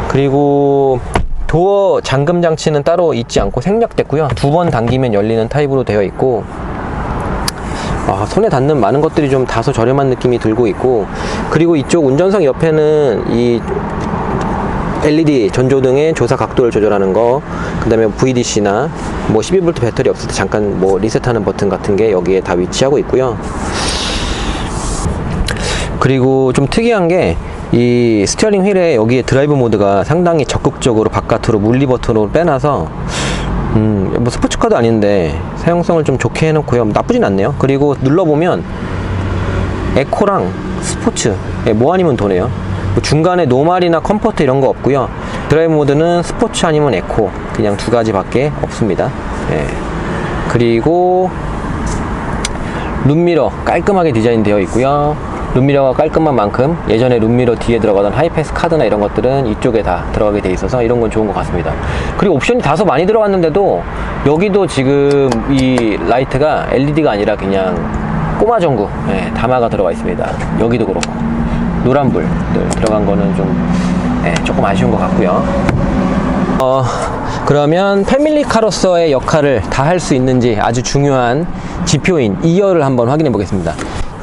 그리고 도어 잠금 장치는 따로 있지 않고 생략됐고요. 2번 당기면 열리는 타입으로 되어 있고, 손에 닿는 많은 것들이 좀 다소 저렴한 느낌이 들고 있고, 그리고 이쪽 운전석 옆에는 이 LED 전조등의 조사 각도를 조절하는 거, 그 다음에 VDC나 뭐 12V 배터리 없을 때 잠깐 뭐 리셋하는 버튼 같은 게 여기에 다 위치하고 있고요. 그리고 좀 특이한 게, 이 스티어링 휠에 여기에 드라이브 모드가 상당히 적극적으로 바깥으로 물리 버튼으로 빼놔서, 뭐 스포츠카도 아닌데 사용성을 좀 좋게 해놓고요. 나쁘진 않네요. 그리고 눌러보면 에코랑 스포츠, 뭐 아니면 도네요. 중간에 노말이나 컴포트 이런 거 없고요. 드라이브 모드는 스포츠 아니면 에코, 그냥 2가지 밖에 없습니다. 예. 그리고 룸미러 깔끔하게 디자인되어 있고요. 룸미러가 깔끔한 만큼 예전에 룸미러 뒤에 들어가던 하이패스 카드나 이런 것들은 이쪽에 다 들어가게 돼 있어서 이런 건 좋은 것 같습니다. 그리고 옵션이 다소 많이 들어갔는데도 여기도 지금 이 라이트가 LED가 아니라 그냥 꼬마 전구, 다마가 들어가 있습니다. 여기도 그렇고 노란불 들어간 거는 좀 조금 아쉬운 것 같고요. 그러면 패밀리카로서의 역할을 다 할 수 있는지 아주 중요한 지표인 2열을 한번 확인해 보겠습니다.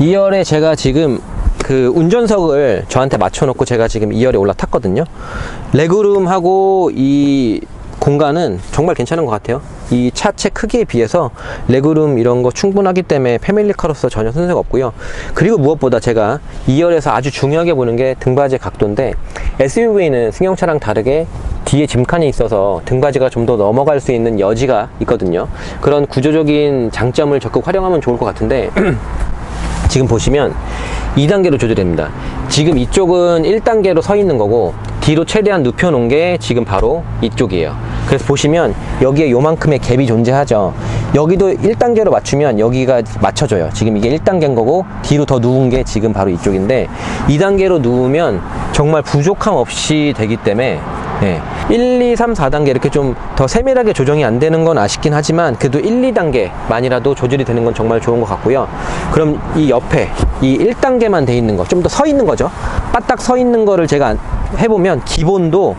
2열에 제가 지금 그 운전석을 저한테 맞춰놓고 제가 지금 2열에 올라탔거든요. 레그룸하고 이 공간은 정말 괜찮은 것 같아요. 이 차체 크기에 비해서 레그룸 이런 거 충분하기 때문에 패밀리카로서 전혀 손색 없고요. 그리고 무엇보다 제가 2열에서 아주 중요하게 보는 게 등받이의 각도인데, SUV는 승용차랑 다르게 뒤에 짐칸이 있어서 등받이가 좀 더 넘어갈 수 있는 여지가 있거든요. 그런 구조적인 장점을 적극 활용하면 좋을 것 같은데 지금 보시면 2단계로 조절됩니다. 지금 이쪽은 1단계로 서 있는 거고, 뒤로 최대한 눕혀 놓은 게 지금 바로 이쪽이에요. 그래서 보시면 여기에 요만큼의 갭이 존재하죠. 여기도 1단계로 맞추면 여기가 맞춰져요. 지금 이게 1단계인 거고, 뒤로 더 누운 게 지금 바로 이쪽인데, 2단계로 누우면 정말 부족함 없이 되기 때문에 예. 1, 2, 3, 4단계 이렇게 좀 더 세밀하게 조정이 안 되는 건 아쉽긴 하지만 그래도 1, 2단계만이라도 조절이 되는 건 정말 좋은 것 같고요. 그럼 이 옆에 이 1단계만 돼 있는 거, 좀 더 서 있는 거죠. 바닥 서 있는 거를 제가 해보면 기본도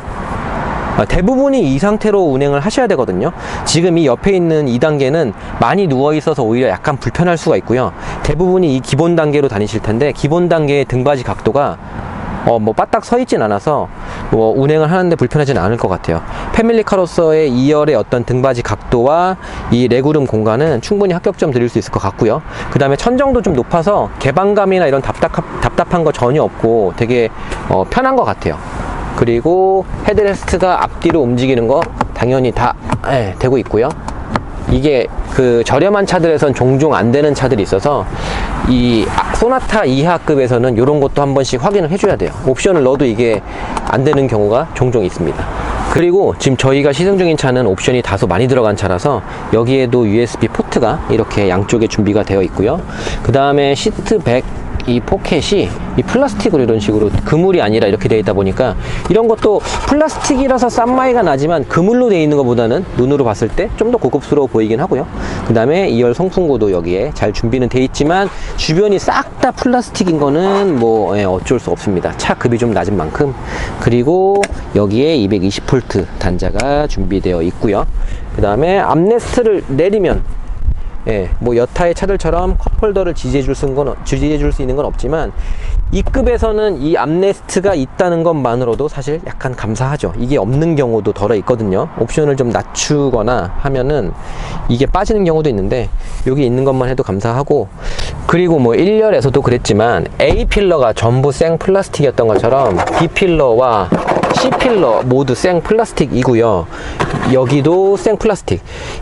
대부분이 이 상태로 운행을 하셔야 되거든요. 지금 이 옆에 있는 2단계는 많이 누워 있어서 오히려 약간 불편할 수가 있고요. 대부분이 이 기본 단계로 다니실 텐데 기본 단계의 등받이 각도가 뭐 바닥 서 있진 않아서 뭐 운행을 하는데 불편하지는 않을 것 같아요. 패밀리카로서의 2열의 어떤 등받이 각도와 이 레그룸 공간은 충분히 합격점 드릴 수 있을 것 같고요. 그 다음에 천정도 좀 높아서 개방감이나 이런 답답한 거 전혀 없고 되게 편한 것 같아요. 그리고 헤드레스트가 앞뒤로 움직이는 거 당연히 다 되고 있고요. 이게 그 저렴한 차들에선 종종 안 되는 차들이 있어서 이 소나타 이하급에서는 이런 것도 한 번씩 확인을 해줘야 돼요. 옵션을 넣어도 이게 안 되는 경우가 종종 있습니다. 그리고 지금 저희가 시승 중인 차는 옵션이 다소 많이 들어간 차라서 여기에도 USB 포트가 이렇게 양쪽에 준비가 되어 있고요. 그 다음에 시트백 이 포켓이 이 플라스틱으로 이런 식으로 그물이 아니라 이렇게 되어 있다 보니까 이런 것도 플라스틱이라서 싼마이가 나지만 그물로 되어 있는 것보다는 눈으로 봤을 때 좀 더 고급스러워 보이긴 하고요. 그 다음에 2열 송풍구도 여기에 잘 준비는 되어 있지만 주변이 싹 다 플라스틱인 거는 뭐 어쩔 수 없습니다. 차 급이 좀 낮은 만큼. 그리고 여기에 220V 단자가 준비되어 있고요. 그 다음에 암레스트를 내리면 뭐 여타의 차들처럼 컵홀더를 지지해 줄 수 있는 건 없지만 이 급에서는 이 암레스트가 있다는 것만으로도 사실 약간 감사하죠. 이게 없는 경우도 덜어 있거든요. 옵션을 좀 낮추거나 하면은 이게 빠지는 경우도 있는데 여기 있는 것만 해도 감사하고, 그리고 뭐 1열에서도 그랬지만 A필러가 전부 생 플라스틱이었던 것처럼 B필러와 C필러 모두 생 플라스틱이고요. 여기도 생 플라스틱.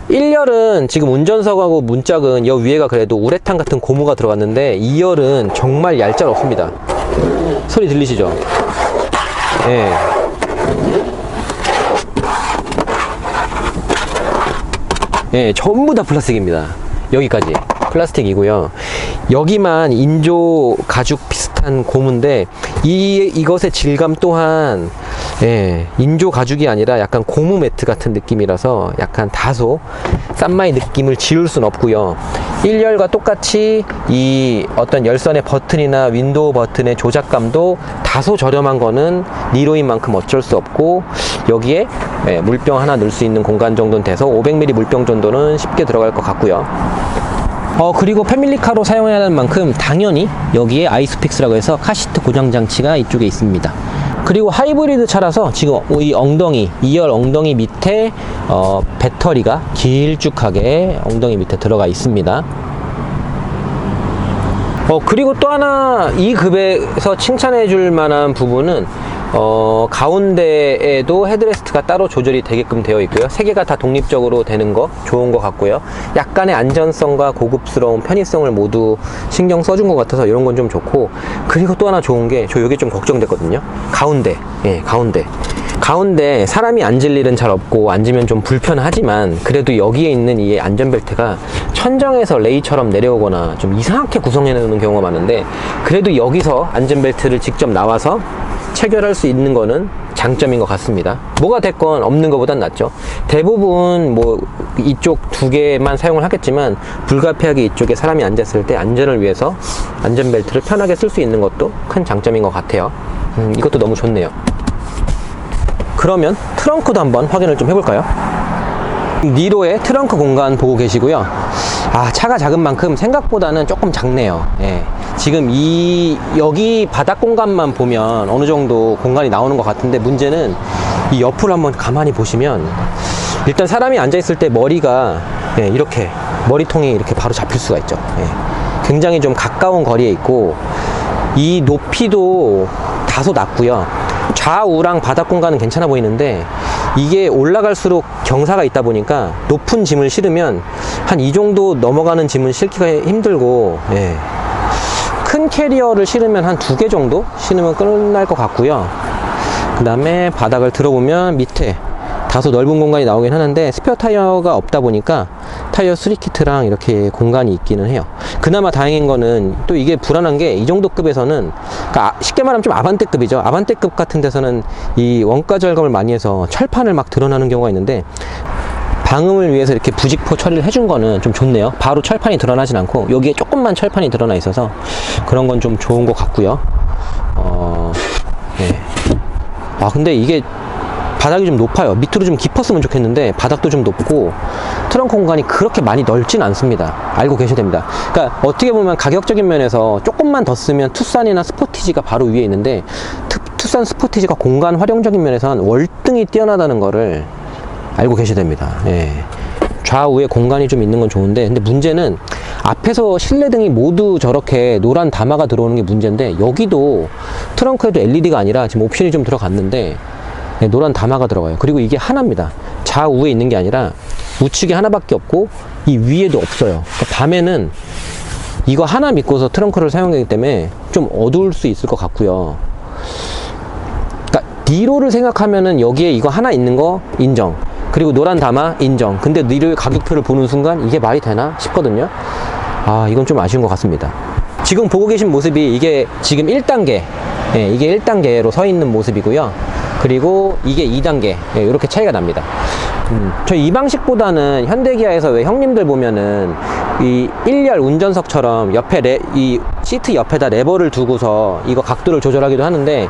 1열은 지금 운전석하고 문짝은 여 위에가 그래도 우레탄 같은 고무가 들어갔는데 2열은 정말 얄짤없습니다. 소리 들리시죠? 전부 다 플라스틱입니다. 여기까지 플라스틱이고요. 여기만 인조 가죽 비슷한 고무인데 이것의 질감 또한 인조 가죽이 아니라 약간 고무 매트 같은 느낌이라서 약간 다소 싼마이 느낌을 지울 순 없고요. 1열과 똑같이 이 어떤 열선의 버튼이나 윈도우 버튼의 조작감도 다소 저렴한 거는 니로인 만큼 어쩔 수 없고, 여기에 물병 하나 넣을 수 있는 공간 정도는 돼서 500ml 물병 정도는 쉽게 들어갈 것 같고요. 그리고 패밀리카로 사용해야 하는 만큼 당연히 여기에 아이스픽스라고 해서 카시트 고정 장치가 이쪽에 있습니다. 그리고 하이브리드 차라서 지금 이 엉덩이, 2열 엉덩이 밑에 배터리가 길쭉하게 엉덩이 밑에 들어가 있습니다. 그리고 또 하나 이 급에서 칭찬해 줄 만한 부분은 가운데에도 헤드레스트가 따로 조절이 되게끔 되어 있고요. 세 개가 다 독립적으로 되는 거 좋은 것 같고요. 약간의 안전성과 고급스러운 편의성을 모두 신경 써준 것 같아서 이런 건 좀 좋고, 그리고 또 하나 좋은 게 저 여기 좀 걱정됐거든요. 가운데, 가운데 사람이 앉을 일은 잘 없고 앉으면 좀 불편하지만 그래도 여기에 있는 이 안전벨트가 천정에서 레이처럼 내려오거나 좀 이상하게 구성해 놓는 경우가 많은데, 그래도 여기서 안전벨트를 직접 나와서 체결할 수 있는 거는 장점인 것 같습니다. 뭐가 됐건 없는 것보단 낫죠. 대부분 뭐 이쪽 두 개만 사용을 하겠지만 불가피하게 이쪽에 사람이 앉았을 때 안전을 위해서 안전벨트를 편하게 쓸 수 있는 것도 큰 장점인 것 같아요. 이것도 너무 좋네요. 그러면 트렁크도 한번 확인을 좀 해볼까요? 니로의 트렁크 공간 보고 계시고요. 차가 작은 만큼 생각보다는 조금 작네요. 지금 여기 바닥 공간만 보면 어느 정도 공간이 나오는 것 같은데, 문제는 이 옆을 한번 가만히 보시면 일단 사람이 앉아 있을 때 머리가 이렇게 머리통이 이렇게 바로 잡힐 수가 있죠. 굉장히 좀 가까운 거리에 있고 이 높이도 다소 낮고요. 좌우랑 바닥 공간은 괜찮아 보이는데 이게 올라갈수록 경사가 있다 보니까 높은 짐을 실으면 한 이 정도 넘어가는 짐은 실기가 힘들고, 큰 캐리어를 실으면 한 2개 정도 실으면 끝날 것 같고요. 그 다음에 바닥을 들어보면 밑에 다소 넓은 공간이 나오긴 하는데 스페어 타이어가 없다 보니까 타이어 수리 키트랑 이렇게 공간이 있기는 해요. 그나마 다행인 거는 또 이게 불안한 게 이 정도 급에서는, 그러니까 쉽게 말하면 좀 아반떼급이죠. 아반떼급 같은 데서는 이 원가 절감을 많이 해서 철판을 막 드러나는 경우가 있는데, 방음을 위해서 이렇게 부직포 처리를 해준 거는 좀 좋네요. 바로 철판이 드러나진 않고 여기에 조금만 철판이 드러나 있어서 그런 건 좀 좋은 것 같고요. 네. 아 근데 이게 바닥이 좀 높아요. 밑으로 좀 깊었으면 좋겠는데 바닥도 좀 높고 트렁크 공간이 그렇게 많이 넓진 않습니다. 알고 계셔야 됩니다. 그러니까 어떻게 보면 가격적인 면에서 조금만 더 쓰면 투싼이나 스포티지가 바로 위에 있는데, 투싼 스포티지가 공간 활용적인 면에서는 월등히 뛰어나다는 거를 알고 계셔야 됩니다. 예. 좌우에 공간이 좀 있는 건 좋은데, 근데 문제는 앞에서 실내등이 모두 저렇게 노란 다마가 들어오는 게 문제인데, 여기도 트렁크에도 LED가 아니라 지금 옵션이 좀 들어갔는데 네, 노란 다마가 들어가요. 그리고 이게 하나입니다. 좌우에 있는 게 아니라 우측에 하나밖에 없고 이 위에도 없어요. 그러니까 밤에는 이거 하나 믿고서 트렁크를 사용하기 때문에 좀 어두울 수 있을 것 같고요. 그러니까 니로를 생각하면은 여기에 이거 하나 있는 거 인정, 그리고 노란 다마 인정. 근데 니로의 가격표를 보는 순간 이게 말이 되나 싶거든요. 아 이건 좀 아쉬운 것 같습니다. 지금 보고 계신 모습이 이게 지금 1단계, 예, 이게 1단계로 서 있는 모습이고요. 그리고 이게 2단계, 예, 이렇게 차이가 납니다. 저 이 방식보다는 현대기아에서 왜 형님들 보면은 이 1열 운전석처럼 옆에 이 시트 옆에다 레버를 두고서 이거 각도를 조절하기도 하는데,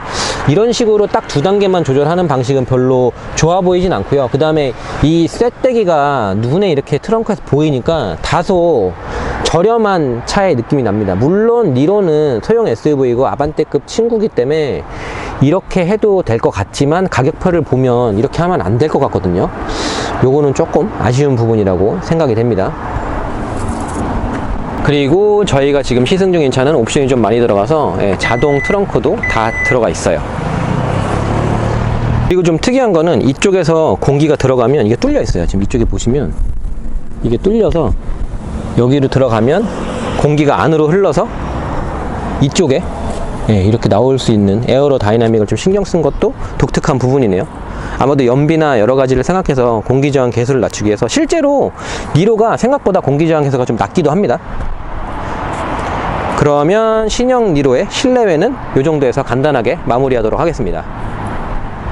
이런 식으로 딱 2단계만 조절하는 방식은 별로 좋아 보이진 않고요. 그 다음에 이 쇳대기가 눈에 이렇게 트렁크에서 보이니까 다소 저렴한 차의 느낌이 납니다. 물론 니로는 소형 SUV고 아반떼급 친구기 때문에 이렇게 해도 될 것 같지만 가격표를 보면 이렇게 하면 안 될 것 같거든요. 요거는 조금 아쉬운 부분이라고 생각이 됩니다. 그리고 저희가 지금 시승 중인 차는 옵션이 좀 많이 들어가서, 예, 자동 트렁크도 다 들어가 있어요. 그리고 좀 특이한 거는 이쪽에서 공기가 들어가면 이게 뚫려 있어요. 지금 이쪽에 보시면 이게 뚫려서 여기로 들어가면 공기가 안으로 흘러서 이쪽에, 예, 이렇게 나올 수 있는 에어로 다이나믹을 좀 신경 쓴 것도 독특한 부분이네요. 아마도 연비나 여러 가지를 생각해서 공기저항 계수를 낮추기 위해서, 실제로 니로가 생각보다 공기저항 계수가 좀 낮기도 합니다. 그러면 신형 니로의 실내외는 이 정도에서 간단하게 마무리하도록 하겠습니다.